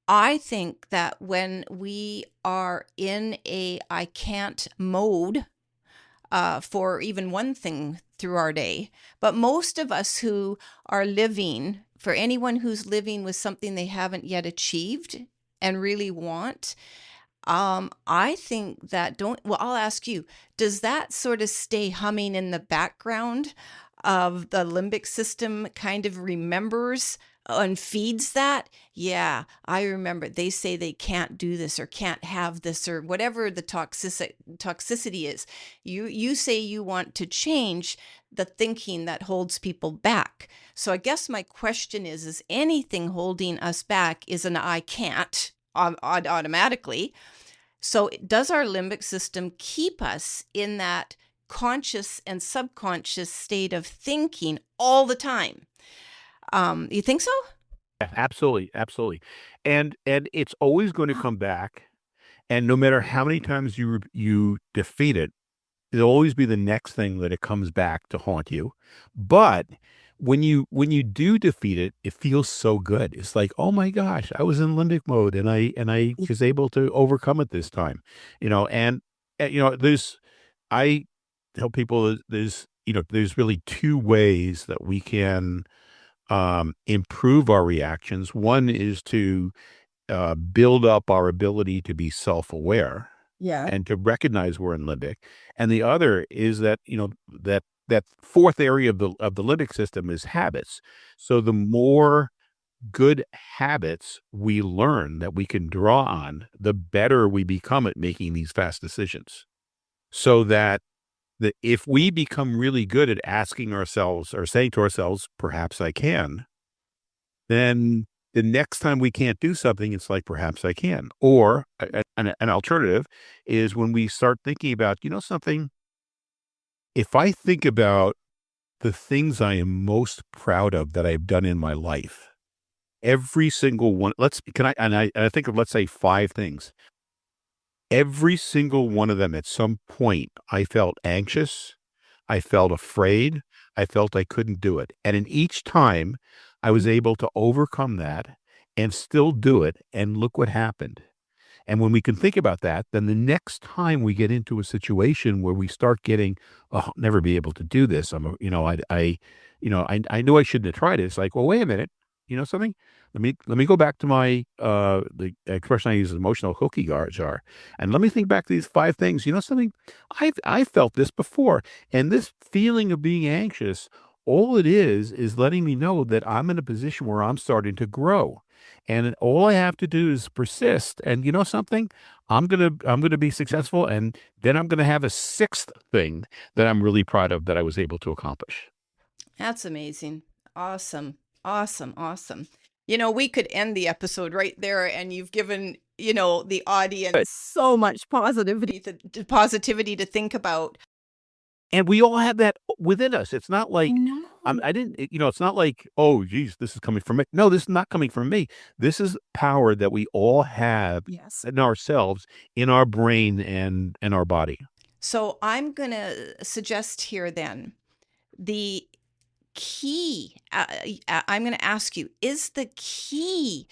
S1: I think that when we are in a I can't mode, for even one thing through our day, but most of us who are living, for anyone who's living with something they haven't yet achieved and really want, I think that well, I'll ask you, does that sort of stay humming in the background of the limbic system, kind of remembers and feeds that? Yeah, I remember they say they can't do this or can't have this or whatever the toxicity is. You say you want to change the thinking that holds people back. So I guess my question is anything holding us back is an I can't automatically. So, does our limbic system keep us in that conscious and subconscious state of thinking all the time? You think so?
S2: Yeah, absolutely, absolutely. And it's always going to come back. And no matter how many times you defeat it, there'll always be the next thing that it comes back to haunt you. But when you do defeat it, it feels so good. It's like, oh my gosh, I was in limbic mode and I was able to overcome it this time. There's I tell people there's really two ways that we can improve our reactions. One is to build up our ability to be self-aware
S3: Yeah.
S2: and to recognize we're in limbic. And the other is that, that fourth area of the limbic system is habits. So the more good habits we learn that we can draw on, the better we become at making these fast decisions. So that if we become really good at asking ourselves or saying to ourselves, perhaps I can, then the next time we can't do something, it's like, perhaps I can. Or an alternative is when we start thinking about, something, if I think about the things I am most proud of that I've done in my life, every single one, and I think of, let's say, five things. Every single one of them at some point, I felt anxious. I felt afraid. I felt I couldn't do it. And in each time, I was able to overcome that and still do it. And look what happened. And when we can think about that, then the next time we get into a situation where we start getting, "Oh, I'll never be able to do this. I knew I shouldn't have tried it." It's like, well, wait a minute. You know something? Let me go back to my the expression I use is emotional cookie jar, and let me think back to these five things. You know something? I felt this before, and this feeling of being anxious, all it is letting me know that I'm in a position where I'm starting to grow. And all I have to do is persist. And you know something? I'm gonna be successful, and then I'm gonna have a sixth thing that I'm really proud of that I was able to accomplish.
S1: That's amazing. Awesome. Awesome. Awesome. We could end the episode right there, and you've given, the audience
S3: So much positivity.
S1: the positivity to think about.
S2: And we all have that within us. It's not like
S3: No.
S2: I didn't. It's not like, oh, geez, this is coming from me. No, this is not coming from me. This is power that we all have
S3: Yes.
S2: in ourselves, in our brain and our body.
S1: So I'm going to suggest here then the key. I'm going to ask you, is the key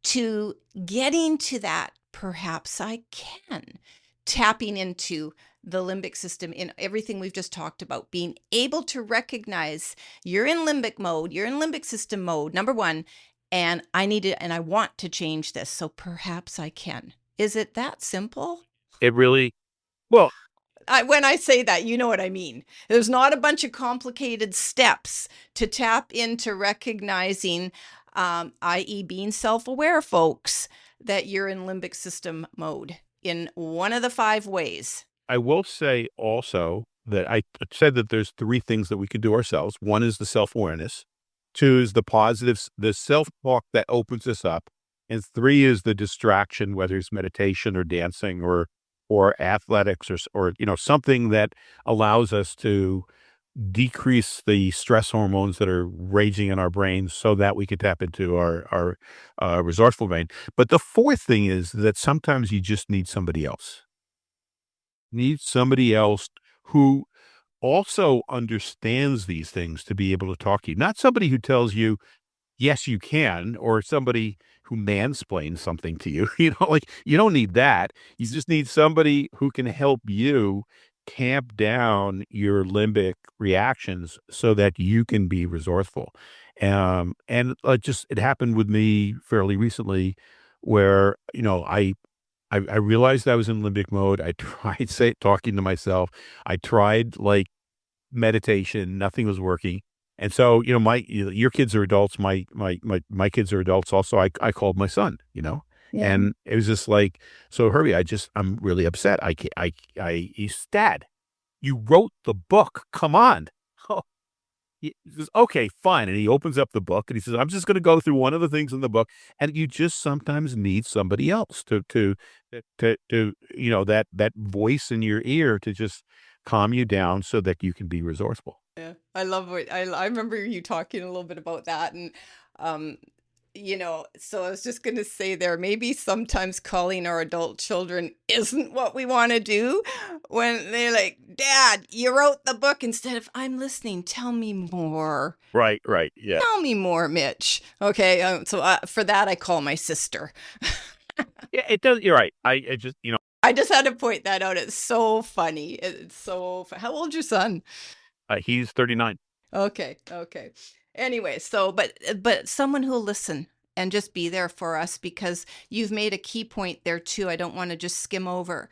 S1: to getting to that, perhaps I can, tapping into the limbic system in everything we've just talked about, being able to recognize you're in limbic mode, you're in limbic system mode, number one, and I want to change this. So perhaps I can. Is it that simple?
S2: It really well.
S1: When I say that, you know what I mean. There's not a bunch of complicated steps to tap into recognizing, i.e., being self aware, folks, that you're in limbic system mode in one of the five ways.
S2: I will say also that I said that there's three things that we can do ourselves. One is the self-awareness. Two is the positives, the self-talk that opens us up. And three is the distraction, whether it's meditation or dancing or athletics or something that allows us to decrease the stress hormones that are raging in our brains so that we could tap into our resourceful brain. But the fourth thing is that sometimes you just need somebody else. Need somebody else who also understands these things to be able to talk to you. Not somebody who tells you, yes, you can, or somebody who mansplains something to you. Like you don't need that. You just need somebody who can help you tamp down your limbic reactions so that you can be resourceful. And just it happened with me fairly recently where, I realized I was in limbic mode. I tried talking to myself. I tried like meditation, nothing was working. And so, your kids are adults, my kids are adults also. I called my son,
S1: Yeah.
S2: and it was just like, so Herbie, I'm really upset. He's Dad, you wrote the book. Come on. Oh, he says, okay, fine. And he opens up the book and he says, I'm just going to go through one of the things in the book. And you just sometimes need somebody else that voice in your ear to just calm you down so that you can be resourceful.
S1: Yeah, I love what I remember you talking a little bit about that, and um so I was just going to say there, maybe sometimes calling our adult children isn't what we want to do when they're like, Dad, you wrote the book, instead of, I'm listening, tell me more.
S2: Right, right. Yeah.
S1: Tell me more, Mitch. Okay, so for that, I call my sister.
S2: Yeah, it does. You're right. I just,
S1: I just had to point that out. It's so funny. It's so. How old's your son?
S2: he's 39.
S1: Okay, okay. Anyway, so but someone who'll listen and just be there for us, because you've made a key point there too. I don't want to just skim over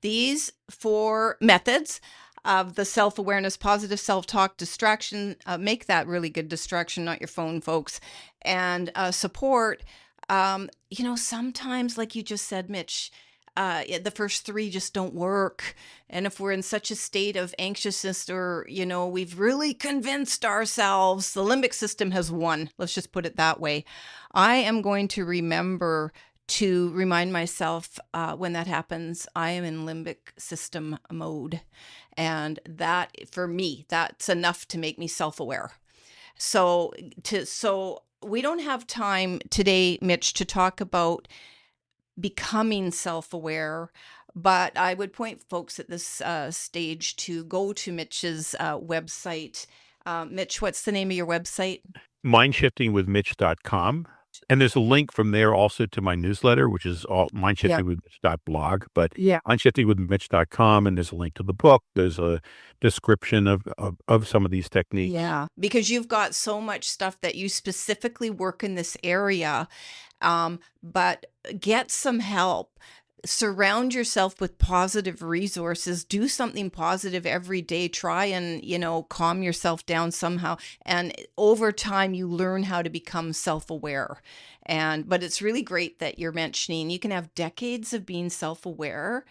S1: these four methods of the self-awareness, positive self-talk, distraction, make that really good distraction, not your phone, folks, and support. Sometimes, like you just said, Mitch, the first three just don't work. And if we're in such a state of anxiousness, or, we've really convinced ourselves the limbic system has won, let's just put it that way. I am going to remember to remind myself when that happens, I am in limbic system mode. And that, for me, that's enough to make me self-aware. So we don't have time today, Mitch, to talk about becoming self-aware, but I would point folks at this stage to go to Mitch's website. Mitch, what's the name of your website?
S2: MindShiftingWithMitch.com. And there's a link from there also to my newsletter, which is all mindshiftingwithmitch.blog, but mindshiftingwithmitch.com. And there's a link to the book. There's a description of some of these techniques.
S1: Yeah, because you've got so much stuff that you specifically work in this area. But get some help. Surround yourself with positive resources. Do something positive every day. Try and, calm yourself down somehow. And over time, you learn how to become self-aware. But it's really great that you're mentioning you can have decades of being self-aware,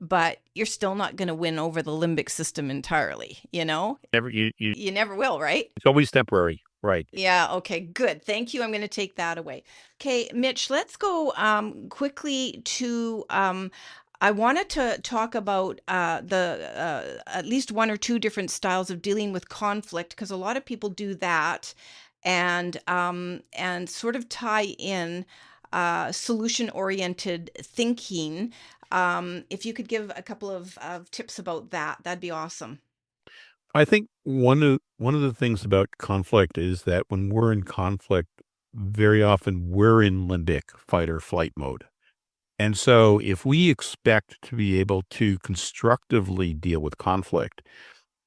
S1: but you're still not going to win over the limbic system entirely,
S2: Never, you
S1: You never will, right?
S2: It's always temporary. Right.
S1: Yeah, okay, good. Thank you. I'm going to take that away. Okay, Mitch, let's go quickly to I wanted to talk about the at least one or two different styles of dealing with conflict, because a lot of people do that, and sort of tie in solution-oriented thinking. If you could give a couple of tips about that, that'd be awesome.
S2: I think one of the things about conflict is that when we're in conflict, very often we're in limbic fight or flight mode. And so if we expect to be able to constructively deal with conflict,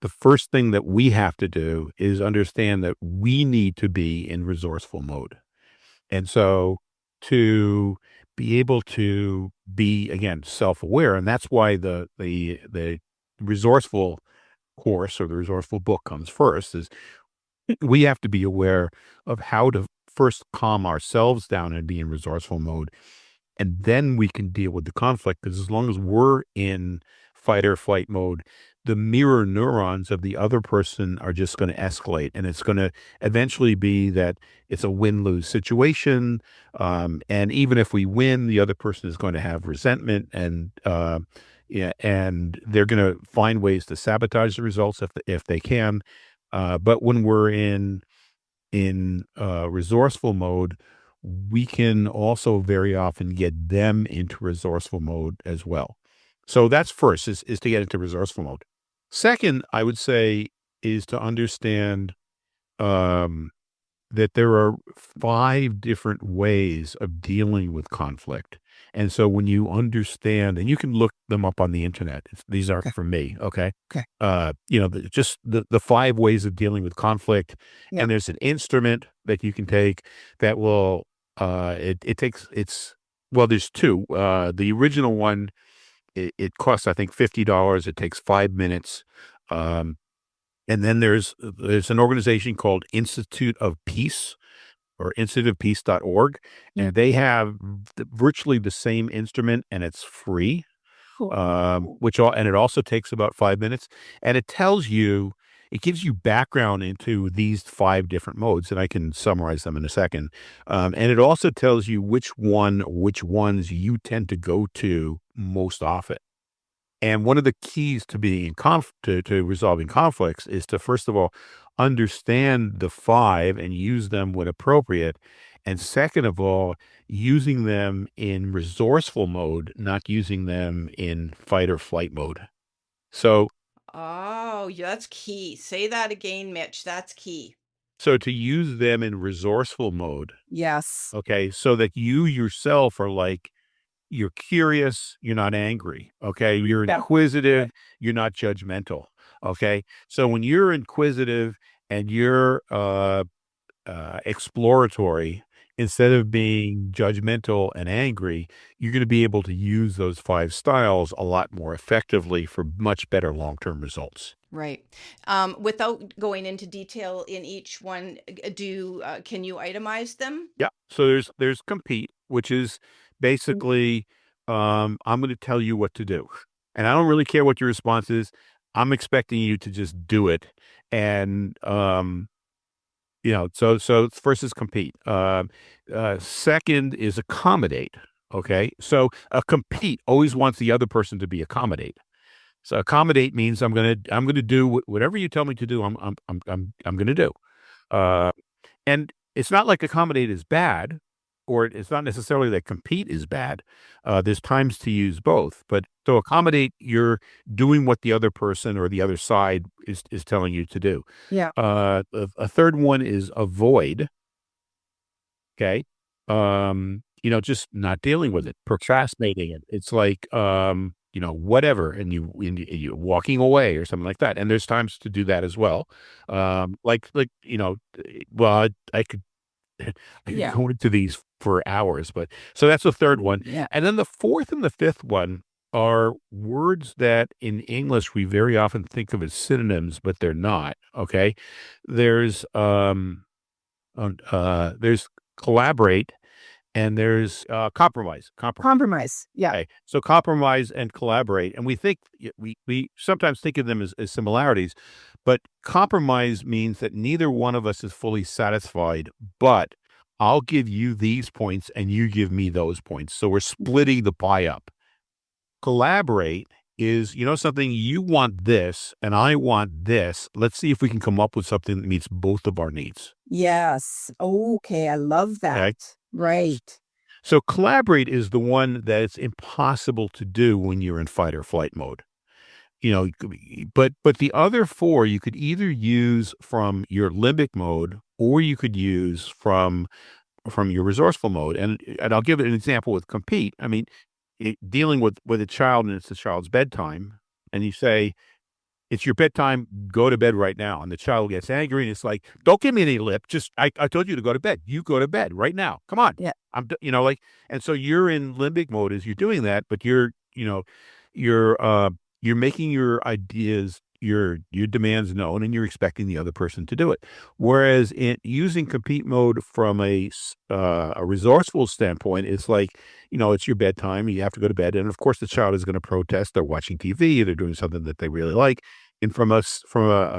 S2: the first thing that we have to do is understand that we need to be in resourceful mode. And so to be able to be, again, self-aware, and that's why the resourceful course or the resourceful book comes first, is we have to be aware of how to first calm ourselves down and be in resourceful mode. And then we can deal with the conflict, because as long as we're in fight or flight mode, the mirror neurons of the other person are just going to escalate. And it's going to eventually be that it's a win-lose situation. And even if we win, the other person is going to have resentment, and yeah, and they're going to find ways to sabotage the results if they can. But when we're in resourceful mode, we can also very often get them into resourceful mode as well. So that's first is to get into resourceful mode. Second, I would say is to understand um, that there are 5 different ways of dealing with conflict. And so when you understand, and you can look them up on the internet, these aren't
S3: Okay.
S2: from me, okay?
S3: Okay.
S2: Just the 5 ways of dealing with conflict.
S3: Yeah.
S2: And there's an instrument that you can take that will, it takes, it's, well, there's 2. The original one, it costs, I think, $50. It takes 5 minutes. Um, and then there's an organization called Institute of Peace or instituteofpeace.org,
S3: Yeah.
S2: and they have virtually the same instrument, and it's free,
S3: Cool.
S2: and it also takes about 5 minutes, and it gives you background into these 5 different modes, and I can summarize them in a second. And it also tells you which ones you tend to go to most often. And one of the keys to being in to resolving conflicts is to, first of all, understand the 5 and use them when appropriate. And second of all, using them in resourceful mode, not using them in fight or flight mode. So,
S1: Oh, yeah, that's key. Say that again, Mitch. That's key.
S2: so to use them in resourceful mode,
S3: Yes.
S2: okay, so that you yourself are like, you're curious, you're not angry, okay? You're
S3: Yeah.
S2: inquisitive, you're not judgmental, okay? So when you're inquisitive and you're exploratory, instead of being judgmental and angry, you're going to be able to use those 5 styles a lot more effectively for much better long-term results.
S1: Right. Without going into detail in each one, can you itemize them?
S2: Yeah. So there's compete, which is basically I'm going to tell you what to do. And I don't really care what your response is. I'm expecting you to just do it. And so first is compete. Second is accommodate. Okay. So a compete always wants the other person to be accommodate. So accommodate means I'm gonna do whatever you tell me to do. I'm gonna do. Uh, and it's not like accommodate is bad, or it's not necessarily that compete is bad. There's times to use both, but so accommodate, you're doing what the other person or the other side is telling you to do.
S3: Yeah.
S2: A third one is avoid. Okay. Just not dealing with it, procrastinating it. It's like, whatever, and you walking away or something like that. And there's times to do that as well. Well, I could I could
S3: Yeah.
S2: go into these for hours, but so that's the third one.
S3: Yeah.
S2: And then the fourth and the fifth one are words that in English we very often think of as synonyms, but they're not. Okay. There's there's collaborate and there's compromise.
S3: Compromise. Yeah.
S2: Okay. So compromise and collaborate, and we sometimes think of them as similarities, but compromise means that neither one of us is fully satisfied, but I'll give you these points and you give me those points. So we're splitting the pie up. Collaborate is, something, you want this and I want this. Let's see if we can come up with something that meets both of our needs.
S3: Yes. Okay. I love that.
S2: Okay.
S3: Right.
S2: So collaborate is the one that it's impossible to do when you're in fight or flight mode. But the other 4 you could either use from your limbic mode or you could use from your resourceful mode. And I'll give it an example with compete. I mean, dealing with a child and it's the child's bedtime, and you say, it's your bedtime, go to bed right now. And the child gets angry and it's like, don't give me any lip. Just, I told you to go to bed. You go to bed right now. Come on.
S3: Yeah.
S2: And so you're in limbic mode as you're doing that, but you're, you're making your ideas, your demands known, and you're expecting the other person to do it. Whereas in using compete mode from a resourceful standpoint, it's like, it's your bedtime, you have to go to bed. And of course the child is going to protest. They're watching TV, they're doing something that they really like. And from a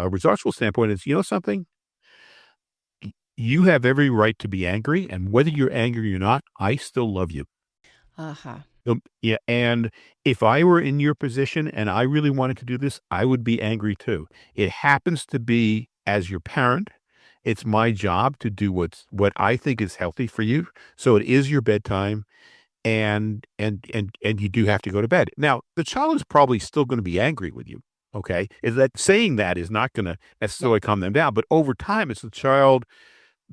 S2: resourceful standpoint, it's, something, you have every right to be angry. And whether you're angry or not, I still love you.
S1: Uh-huh.
S2: Yeah, and if I were in your position and I really wanted to do this, I would be angry too. It happens to be as your parent, it's my job to do what I think is healthy for you. So it is your bedtime, and you do have to go to bed. Now, the child is probably still going to be angry with you. Okay, is that saying that is not going to
S3: Yeah.
S2: necessarily calm them down, but over time, as the child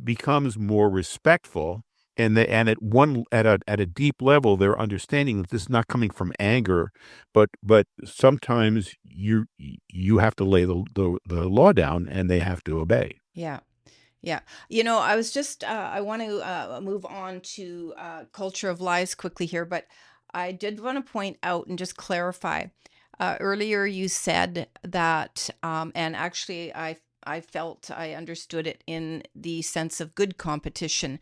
S2: becomes more respectful, and at a deep level, they're understanding that this is not coming from anger, but sometimes you have to lay the law down, and they have to obey.
S1: Yeah. Yeah. I was just, I want to move on to culture of lies quickly here, but I did want to point out and just clarify. Earlier, you said that, and actually, I felt I understood it in the sense of good competition.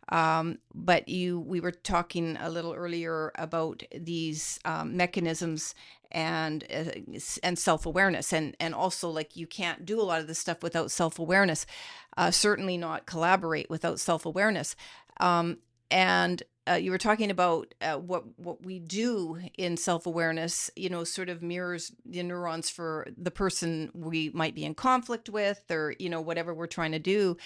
S1: But we were talking a little earlier about these mechanisms and self-awareness, and also, like, you can't do a lot of this stuff without self-awareness, certainly not collaborate without self-awareness. And you were talking about what we do in self-awareness, sort of mirrors the neurons for the person we might be in conflict with, or whatever we're trying to do.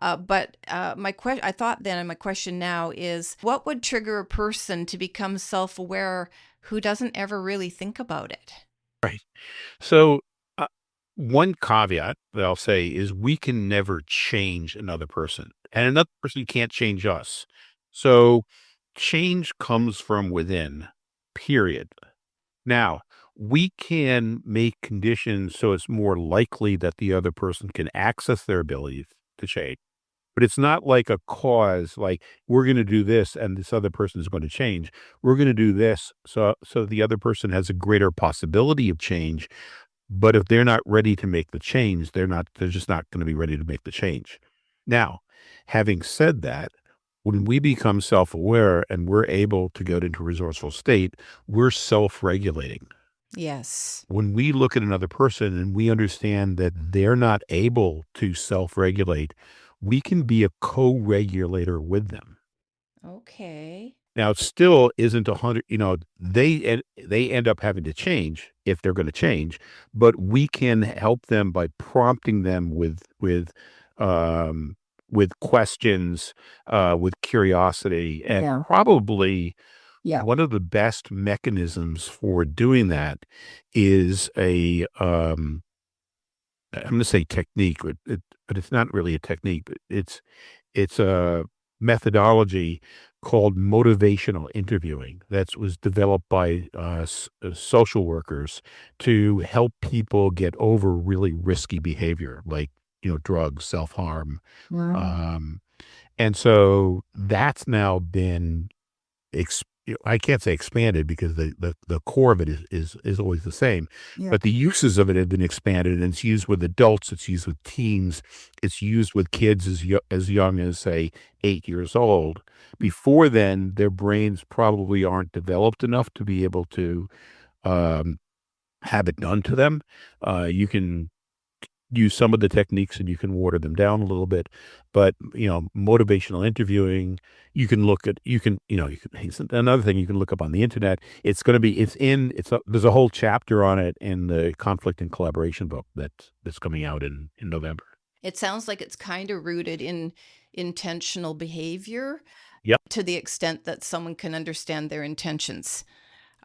S1: But I thought then, and my question now is, what would trigger a person to become self-aware who doesn't ever really think about it?
S2: Right. So, uh, one caveat that I'll say is we can never change another person, and another person can't change us. So, change comes from within, period. Now, we can make conditions so it's more likely that the other person can access their abilities to change. But it's not like a cause, like we're going to do this and this other person is going to change. We're going to do this so the other person has a greater possibility of change. But if they're not ready to make the change, they're just not going to be ready to make the change. Now, having said that, when we become self-aware and we're able to go into a resourceful state, we're self-regulating.
S1: Yes.
S2: When we look at another person and we understand that they're not able to self-regulate, we can be a co-regulator with them.
S1: Okay.
S2: Now, it still isn't 100, they end up having to change if they're gonna change, but we can help them by prompting them with questions, with curiosity, and
S3: Yeah.
S2: probably
S3: Yeah.
S2: one of the best mechanisms for doing that is I'm gonna say technique, but it's not really a technique, but it's a methodology called motivational interviewing that was developed by, social workers to help people get over really risky behavior, like, drugs, self-harm,
S3: Wow.
S2: um, and so that's now been I can't say expanded because the core of it is always the same,
S3: Yeah.
S2: but the uses of it have been expanded, and it's used with adults, it's used with teens, it's used with kids as young as, say, 8 years old. Before then, their brains probably aren't developed enough to be able to, um, have it done to them. You can use some of the techniques and you can water them down a little bit. But, motivational interviewing, it's another thing you can look up on the internet. There's a whole chapter on it in the conflict and collaboration book that's coming out in November.
S1: It sounds like it's kind of rooted in intentional behavior
S2: Yep.
S1: to the extent that someone can understand their intentions.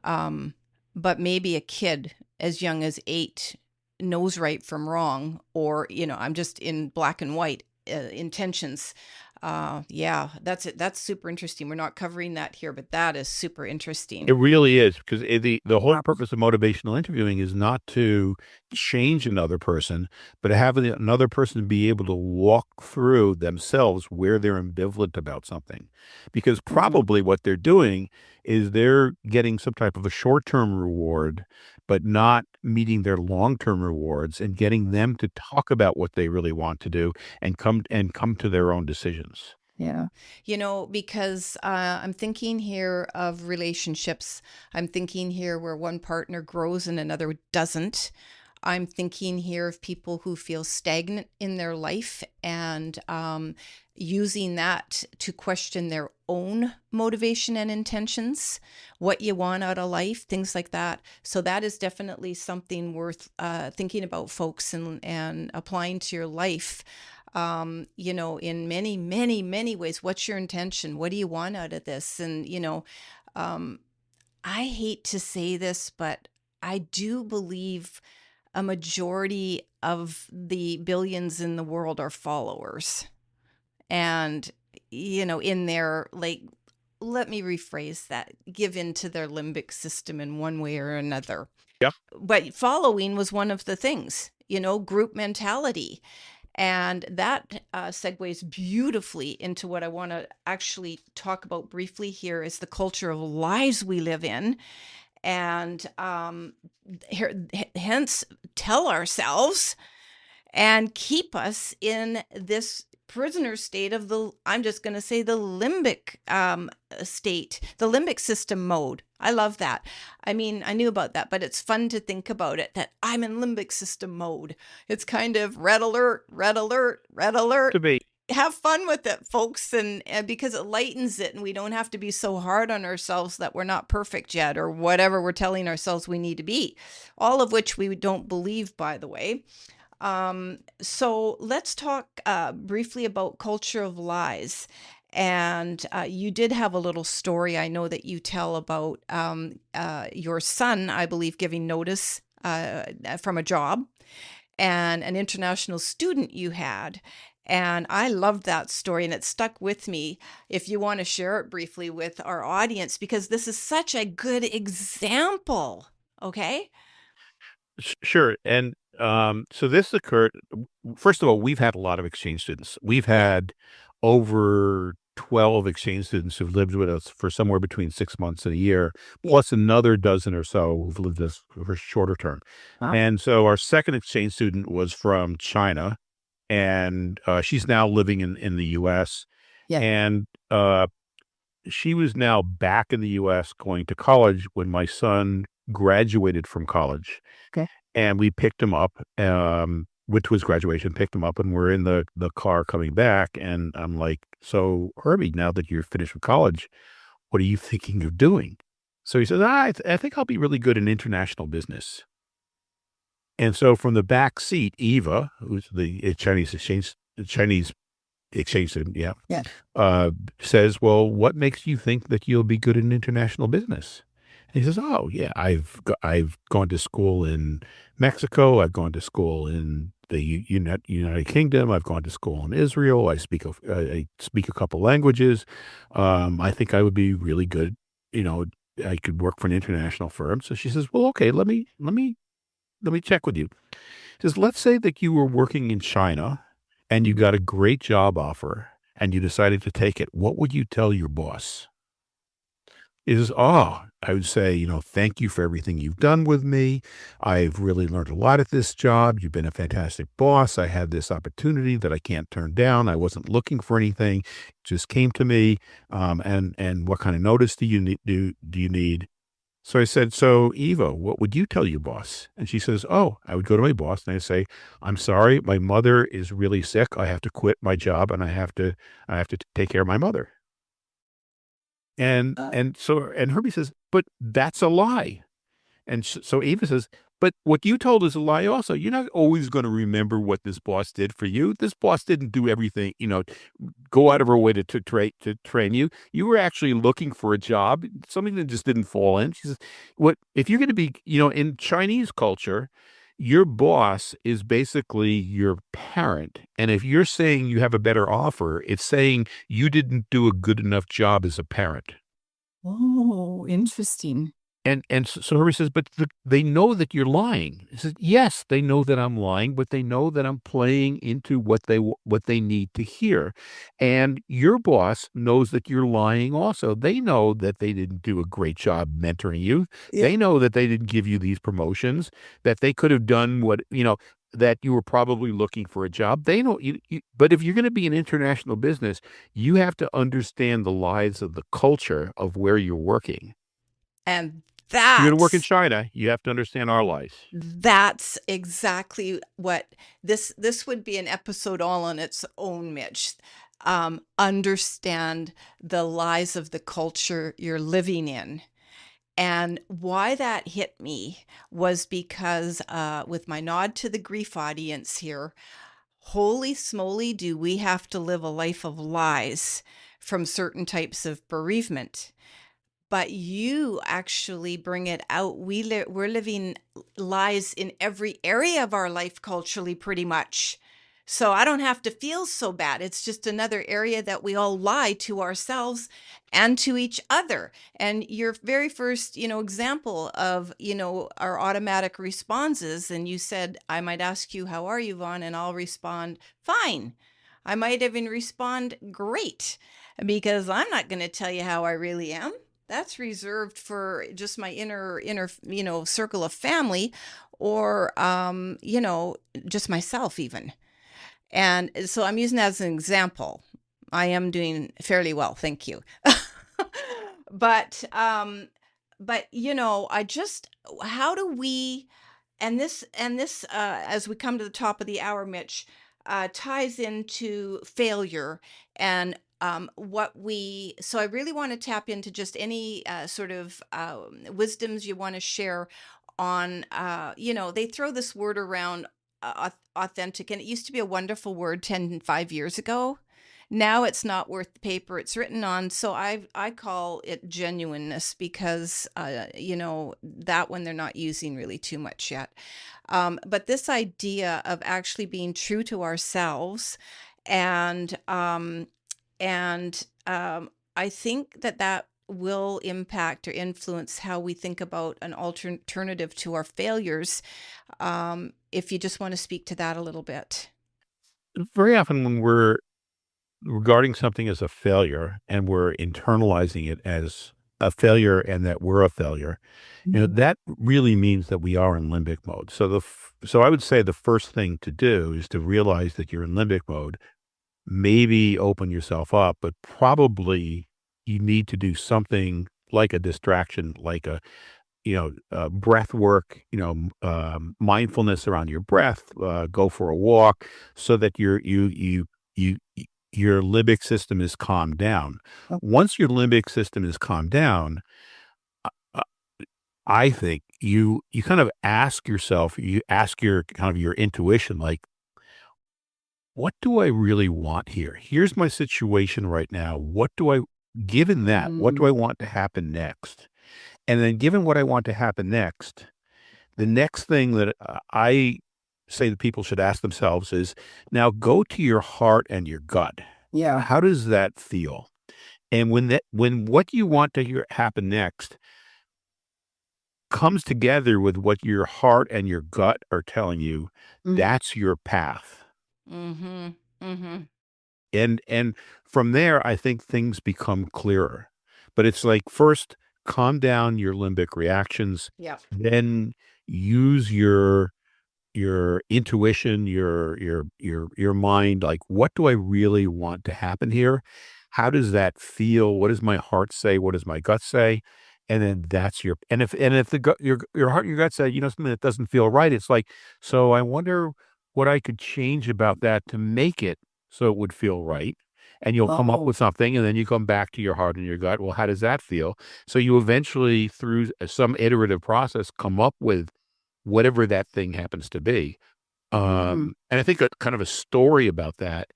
S1: Um, but maybe a kid as young as 8 knows right from wrong, or, I'm just in black and white intentions. Yeah, that's it. That's super interesting. We're not covering that here, but that is super interesting.
S2: It really is because the whole
S3: Wow.
S2: purpose of motivational interviewing is not to change another person, but to have another person be able to walk through themselves where they're ambivalent about something. Because probably what they're doing is they're getting some type of a short-term reward, but not meeting their long-term rewards and getting them to talk about what they really want to do and come to their own decisions.
S3: Yeah.
S1: Because I'm thinking here of relationships. I'm thinking here where one partner grows and another doesn't. I'm thinking here of people who feel stagnant in their life and using that to question their own motivation and intentions, what you want out of life, things like that. So that is definitely something worth thinking about, folks, and applying to your life. In many, many, many ways. What's your intention? What do you want out of this? And, I hate to say this, but I do believe a majority of the billions in the world are followers. And, in their, like, let me rephrase that, give in to their limbic system in one way or another.
S2: Yeah.
S1: But following was one of the things, group mentality. And that segues beautifully into what I want to actually talk about briefly here is the culture of lies we live in. And hence tell ourselves and keep us in this prisoner state of I'm just going to say the limbic state, the limbic system mode. I love that. I mean, I knew about that, but it's fun to think about it, that I'm in limbic system mode. It's kind of red alert, red alert, red alert.
S2: To be.
S1: Have fun with it, folks, and because it lightens it, and we don't have to be so hard on ourselves that we're not perfect yet, or whatever we're telling ourselves we need to be, all of which we don't believe, by the way. So let's talk briefly about culture of lies. And you did have a little story I know that you tell about your son, I believe, giving notice from a job, and an international student you had. And I loved that story, and it stuck with me. If you want to share it briefly with our audience, because this is such a good example. Okay.
S2: Sure. And so this occurred. First of all, we've had a lot of exchange students. We've had over 12 exchange students who've lived with us for somewhere between 6 months and a year, plus another dozen or so who've lived with us for shorter term.
S3: Wow.
S2: And so our second exchange student was from China, and she's now living in the U.S.
S3: Yeah.
S2: And she was now back in the U.S. going to college when my son graduated from college.
S3: Okay.
S2: And we picked him up, went to his graduation, picked him up, and we're in the car coming back. And I'm like, so Herbie, now that you're finished with college, what are you thinking of doing? So he says, I think I'll be really good in international business. And so from the back seat, Eva, who's the Chinese exchange student, says, well, what makes you think that you'll be good in international business? And he says, oh, yeah, I've gone to school in Mexico. I've gone to school in the United Kingdom. I've gone to school in Israel. I speak a couple languages. I think I would be really good. I could work for an international firm. So she says, well, okay, let me check with you. She says, let's say that you were working in China and you got a great job offer and you decided to take it. What would you tell your boss? He says, I would say, thank you for everything you've done with me. I've really learned a lot at this job. You've been a fantastic boss. I had this opportunity that I can't turn down. I wasn't looking for anything. It just came to me. And what kind of notice do you need? So I said, so Eva, what would you tell your boss? And she says, I would go to my boss and I say, I'm sorry, my mother is really sick. I have to quit my job and I have to take care of my mother. And Herbie says, but that's a lie. And so Eva says, but what you told is a lie also. You're not always going to remember what this boss did for you. This boss didn't do everything, go out of her way to train you. You were actually looking for a job, something that just didn't fall in. She says, what if you're going to be, in Chinese culture, your boss is basically your parent. And if you're saying you have a better offer, it's saying you didn't do a good enough job as a parent.
S3: Oh, interesting.
S2: And so Herbie says, but they know that you're lying. He says, yes, they know that I'm lying, but they know that I'm playing into what they need to hear. And your boss knows that you're lying also. They know that they didn't do a great job mentoring you.
S3: Yeah.
S2: They know that they didn't give you these promotions, that they could have done that you were probably looking for a job. They know but if you're going to be an international business, you have to understand the lies of the culture of where you're working.
S1: And
S2: If you're going to work in
S1: That's
S2: China, you have to understand our lives.
S1: That's exactly what this would be an episode all on its own, Mitch. Understand the lies of the culture you're living in. And why that hit me was because, with my nod to the grief audience here, holy smoly, do we have to live a life of lies from certain types of bereavement. But you actually bring it out. We're living lies in every area of our life culturally, pretty much. So I don't have to feel so bad. It's just another area that we all lie to ourselves and to each other. And your very first, example of, our automatic responses, and you said, I might ask you, how are you, Vaughn? And I'll respond, fine. I might even respond, great, because I'm not going to tell you how I really am. That's reserved for just my inner circle of family, or just myself even. And so I'm using that as an example. I am doing fairly well, thank you. but I just, how do we, and this as we come to the top of the hour, Mitch, ties into failure and what we, so I really want to tap into just any sort of wisdoms you want to share on, they throw this word around, authentic, and it used to be a wonderful word 5 years ago. Now it's not worth the paper it's written on. So I call it genuineness, because that one they're not using really too much yet. But this idea of actually being true to ourselves, and I think that will impact or influence how we think about an alternative to our failures. If you just want to speak to that a little bit.
S2: Very often when we're regarding something as a failure and we're internalizing it as a failure and that we're a failure,
S3: Mhm.
S2: that really means that we are in limbic mode. So I would say the first thing to do is to realize that you're in limbic mode. Maybe open yourself up, but probably you need to do something like a distraction, like breath work, mindfulness around your breath, go for a walk so that your limbic system is calmed down.
S3: Oh,
S2: Once your limbic system is calmed down, uh, I think you kind of ask yourself, you ask your kind of your intuition, like, what do I really want here? Here's my situation right now. Given that, what do
S3: mm,
S2: I want to happen next? And then, given what I want to happen next, the next thing that I say that people should ask themselves is, now go to your heart and your gut.
S3: yeah.
S2: How does that feel? And when what you want to hear happen next comes together with what your heart and your gut are telling you,
S3: Mm,
S2: that's your path.
S1: Mm-hmm. Mm-hmm.
S2: And from there, I think things become clearer. But it's like, first, calm down your limbic reactions,
S1: Yep.
S2: then use your intuition, your mind, like, what do I really want to happen here? How does that feel? What does my heart say? What does my gut say? And then that's if the gut, your heart and your gut say, something that doesn't feel right, it's like, so I wonder what I could change about that to make it so it would feel right. And you'll come up
S3: oh,
S2: with something, and then you come back to your heart and your gut. Well, how does that feel? So you eventually, through some iterative process, come up with whatever that thing happens to be.
S3: mm,
S2: And I think a kind of a story about that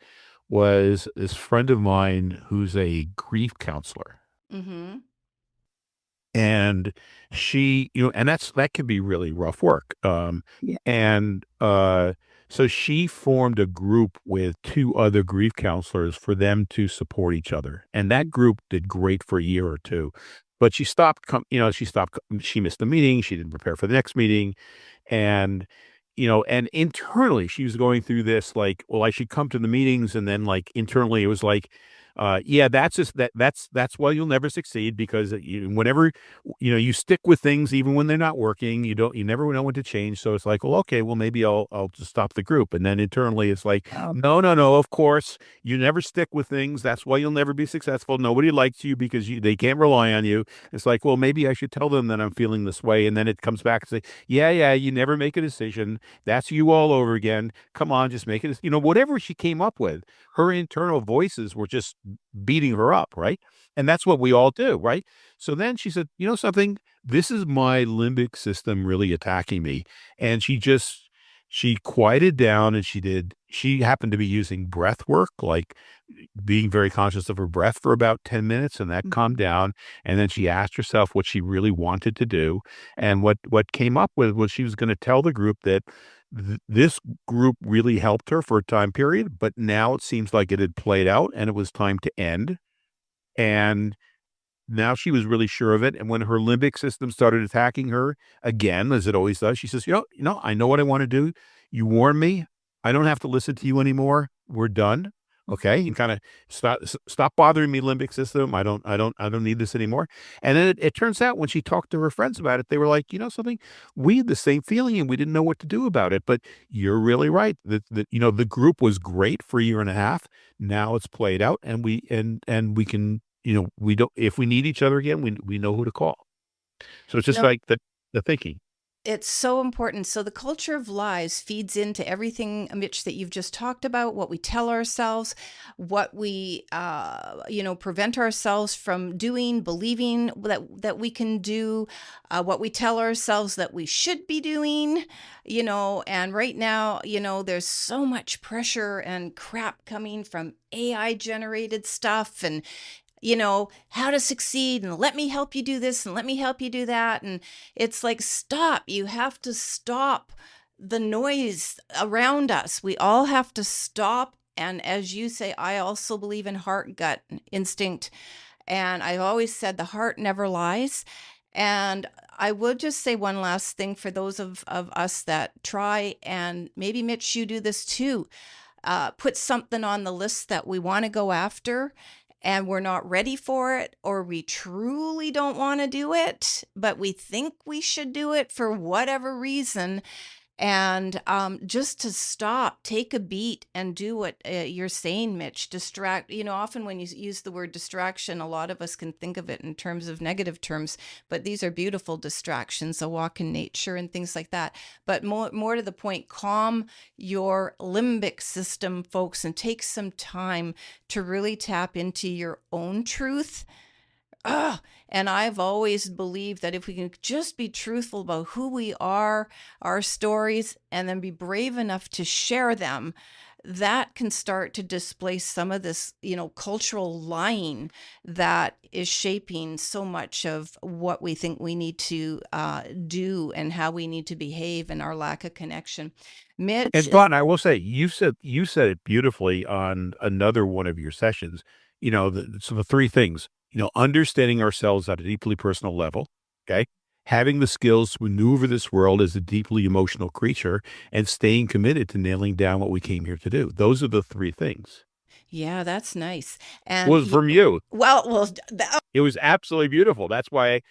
S2: was this friend of mine who's a grief counselor.
S1: Mm-hmm.
S2: And that can be really rough work.
S3: yeah.
S2: And so she formed a group with two other grief counselors for them to support each other. And that group did great for a year or two. But she missed the meeting. She didn't prepare for the next meeting. And, and internally she was going through this, like, well, I should come to the meetings. And then, like, internally it was like, Yeah, that's just that's why you'll never succeed, because whenever you stick with things even when they're not working, you never know when to change. So it's like, well, okay, well maybe I'll just stop the group, and then internally it's like, no, no, no, of course you never stick with things. That's why you'll never be successful. Nobody likes you because they can't rely on you. It's like, well, maybe I should tell them that I'm feeling this way, and then it comes back and say, yeah, yeah, you never make a decision. That's you all over again. Come on, just make it. Whatever she came up with, her internal voices were just beating her up, right? And that's what we all do, right? So then she said, you know something? This is my limbic system really attacking me. And she quieted down, and she happened to be using breath work, like being very conscious of her breath for about 10 minutes, and that calmed down. And then she asked herself what she really wanted to do. And what came up with was she was going to tell the group that this group really helped her for a time period, but now it seems like it had played out and it was time to end. And now she was really sure of it. And when her limbic system started attacking her again, as it always does, she says, I know what I want to do. You warned me. I don't have to listen to you anymore. We're done. Okay. And kind of stop bothering me, limbic system. I don't need this anymore. And then it turns out when she talked to her friends about it, they were like, you know something, we had the same feeling and we didn't know what to do about it. But you're really right that the group was great for a year and a half. Now it's played out, and we can, we don't, if we need each other again, we know who to call. So it's just
S1: No,
S2: like the thinking.
S1: it's so important. So the culture of lies feeds into everything, Mitch, that you've just talked about, what we tell ourselves, what we, prevent ourselves from doing, believing that we can do, what we tell ourselves that we should be doing, and right now, there's so much pressure and crap coming from AI generated stuff, and how to succeed, and let me help you do this and let me help you do that. And it's like, stop. You have to stop the noise around us. We all have to stop. And as you say, I also believe in heart gut instinct. And I've always said the heart never lies. And I will just say one last thing for those of us that try, and maybe Mitch, you do this too. Put something on the list that we want to go after, and we're not ready for it, or we truly don't want to do it, but we think we should do it for whatever reason. And just to stop, take a beat, and do what you're saying, Mitch. Distract. Often when you use the word distraction, a lot of us can think of it in terms of negative terms, but these are beautiful distractions, a walk in nature and things like that. But more to the point, calm your limbic system, folks, and take some time to really tap into your own truth. And I've always believed that if we can just be truthful about who we are, our stories, and then be brave enough to share them, that can start to displace some of this, cultural lying that is shaping so much of what we think we need to do and how we need to behave, and our lack of connection. Mitch,
S2: And Glenn, I will say, you said it beautifully on another one of your sessions. So the three things, understanding ourselves at a deeply personal level, okay, having the skills to maneuver this world as a deeply emotional creature, and staying committed to nailing down what we came here to do. Those are the three things.
S1: yeah, that's nice. And
S2: Was from you.
S1: well,
S2: It was absolutely beautiful. That's why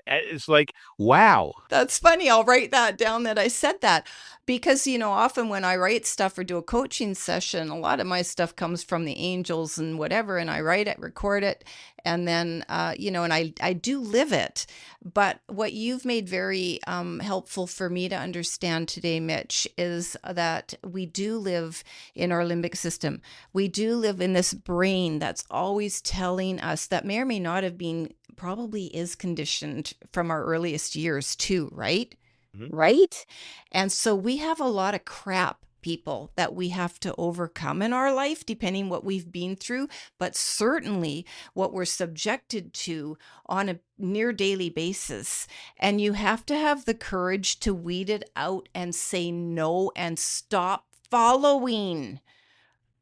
S2: it's like, wow.
S1: that's funny. I'll write that down that I said that, because, often when I write stuff or do a coaching session, a lot of my stuff comes from the angels and whatever, and I write it, record it, and then, and I do live it. But what you've made very helpful for me to understand today, Mitch, is that we do live in our limbic system. We do live in this brain that's always telling us, that may or may not have been, probably is conditioned from our earliest years too, right?
S2: Mhm.
S3: Right?
S1: And so we have a lot of crap, people, that we have to overcome in our life, depending what we've been through, but certainly what we're subjected to on a near daily basis. And you have to have the courage to weed it out and say no and stop following.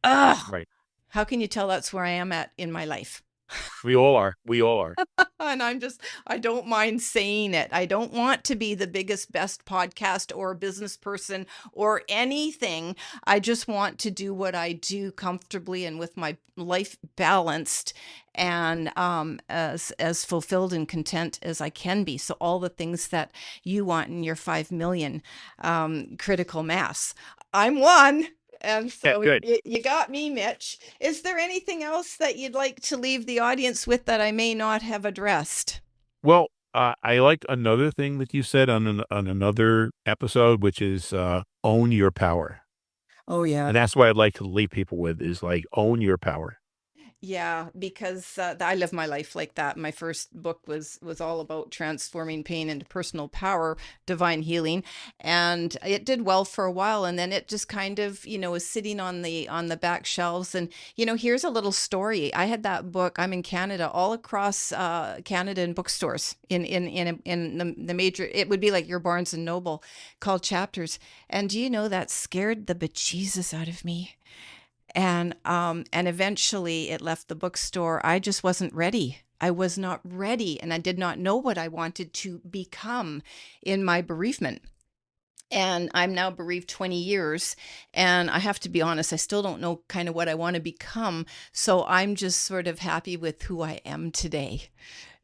S1: Ugh.
S2: Right.
S1: How can you tell that's where I am at in my life?
S2: We all are. We all are.
S1: And I don't mind saying it. I don't want to be the biggest, best podcast or business person or anything. I just want to do what I do comfortably and with my life balanced and as fulfilled and content as I can be. So all the things that you want in your 5 million critical mass. I'm one. And
S2: Yeah,
S1: so
S2: good.
S1: you got me, Mitch. Is there anything else that you'd like to leave the audience with that I may not have addressed?
S2: Well, I liked another thing that you said on another episode, which is own your power.
S3: Oh, yeah.
S2: And that's what I'd like to leave people with is like own your power.
S1: Yeah, because I live my life like that. My first book was all about transforming pain into personal power, divine healing, and it did well for a while, and then it just kind of, was sitting on the back shelves. And here's a little story. I had that book. I'm in Canada, all across Canada in bookstores in the major. It would be like your Barnes and Noble, called Chapters. And do you know that scared the bejesus out of me? And eventually it left the bookstore. I just wasn't ready. I was not ready, and I did not know what I wanted to become in my bereavement. And I'm now bereaved 20 years, and I have to be honest, I still don't know kind of what I want to become. So I'm just sort of happy with who I am today,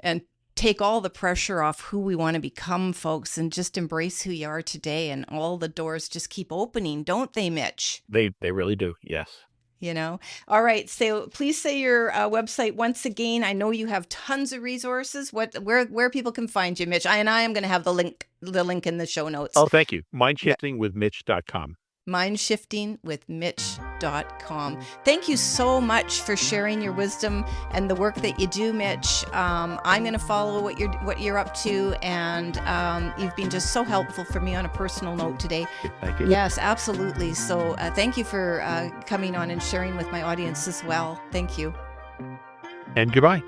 S1: and take all the pressure off who we want to become, folks, and just embrace who you are today. And all the doors just keep opening, don't they, Mitch?
S2: They really do. Yes.
S1: All right. So please say your website once again. I know you have tons of resources. Where people can find you, Mitch. I am going to have the link in the show notes.
S2: Oh, thank you. MindShiftingWithMitch.com.
S1: MindShiftingWithMitch.com. Thank you so much for sharing your wisdom and the work that you do, Mitch. I'm going to follow what you're up to, and you've been just so helpful for me on a personal note today.
S2: Thank you.
S1: Yes, absolutely. So thank you for coming on and sharing with my audience as well. Thank you.
S2: And goodbye.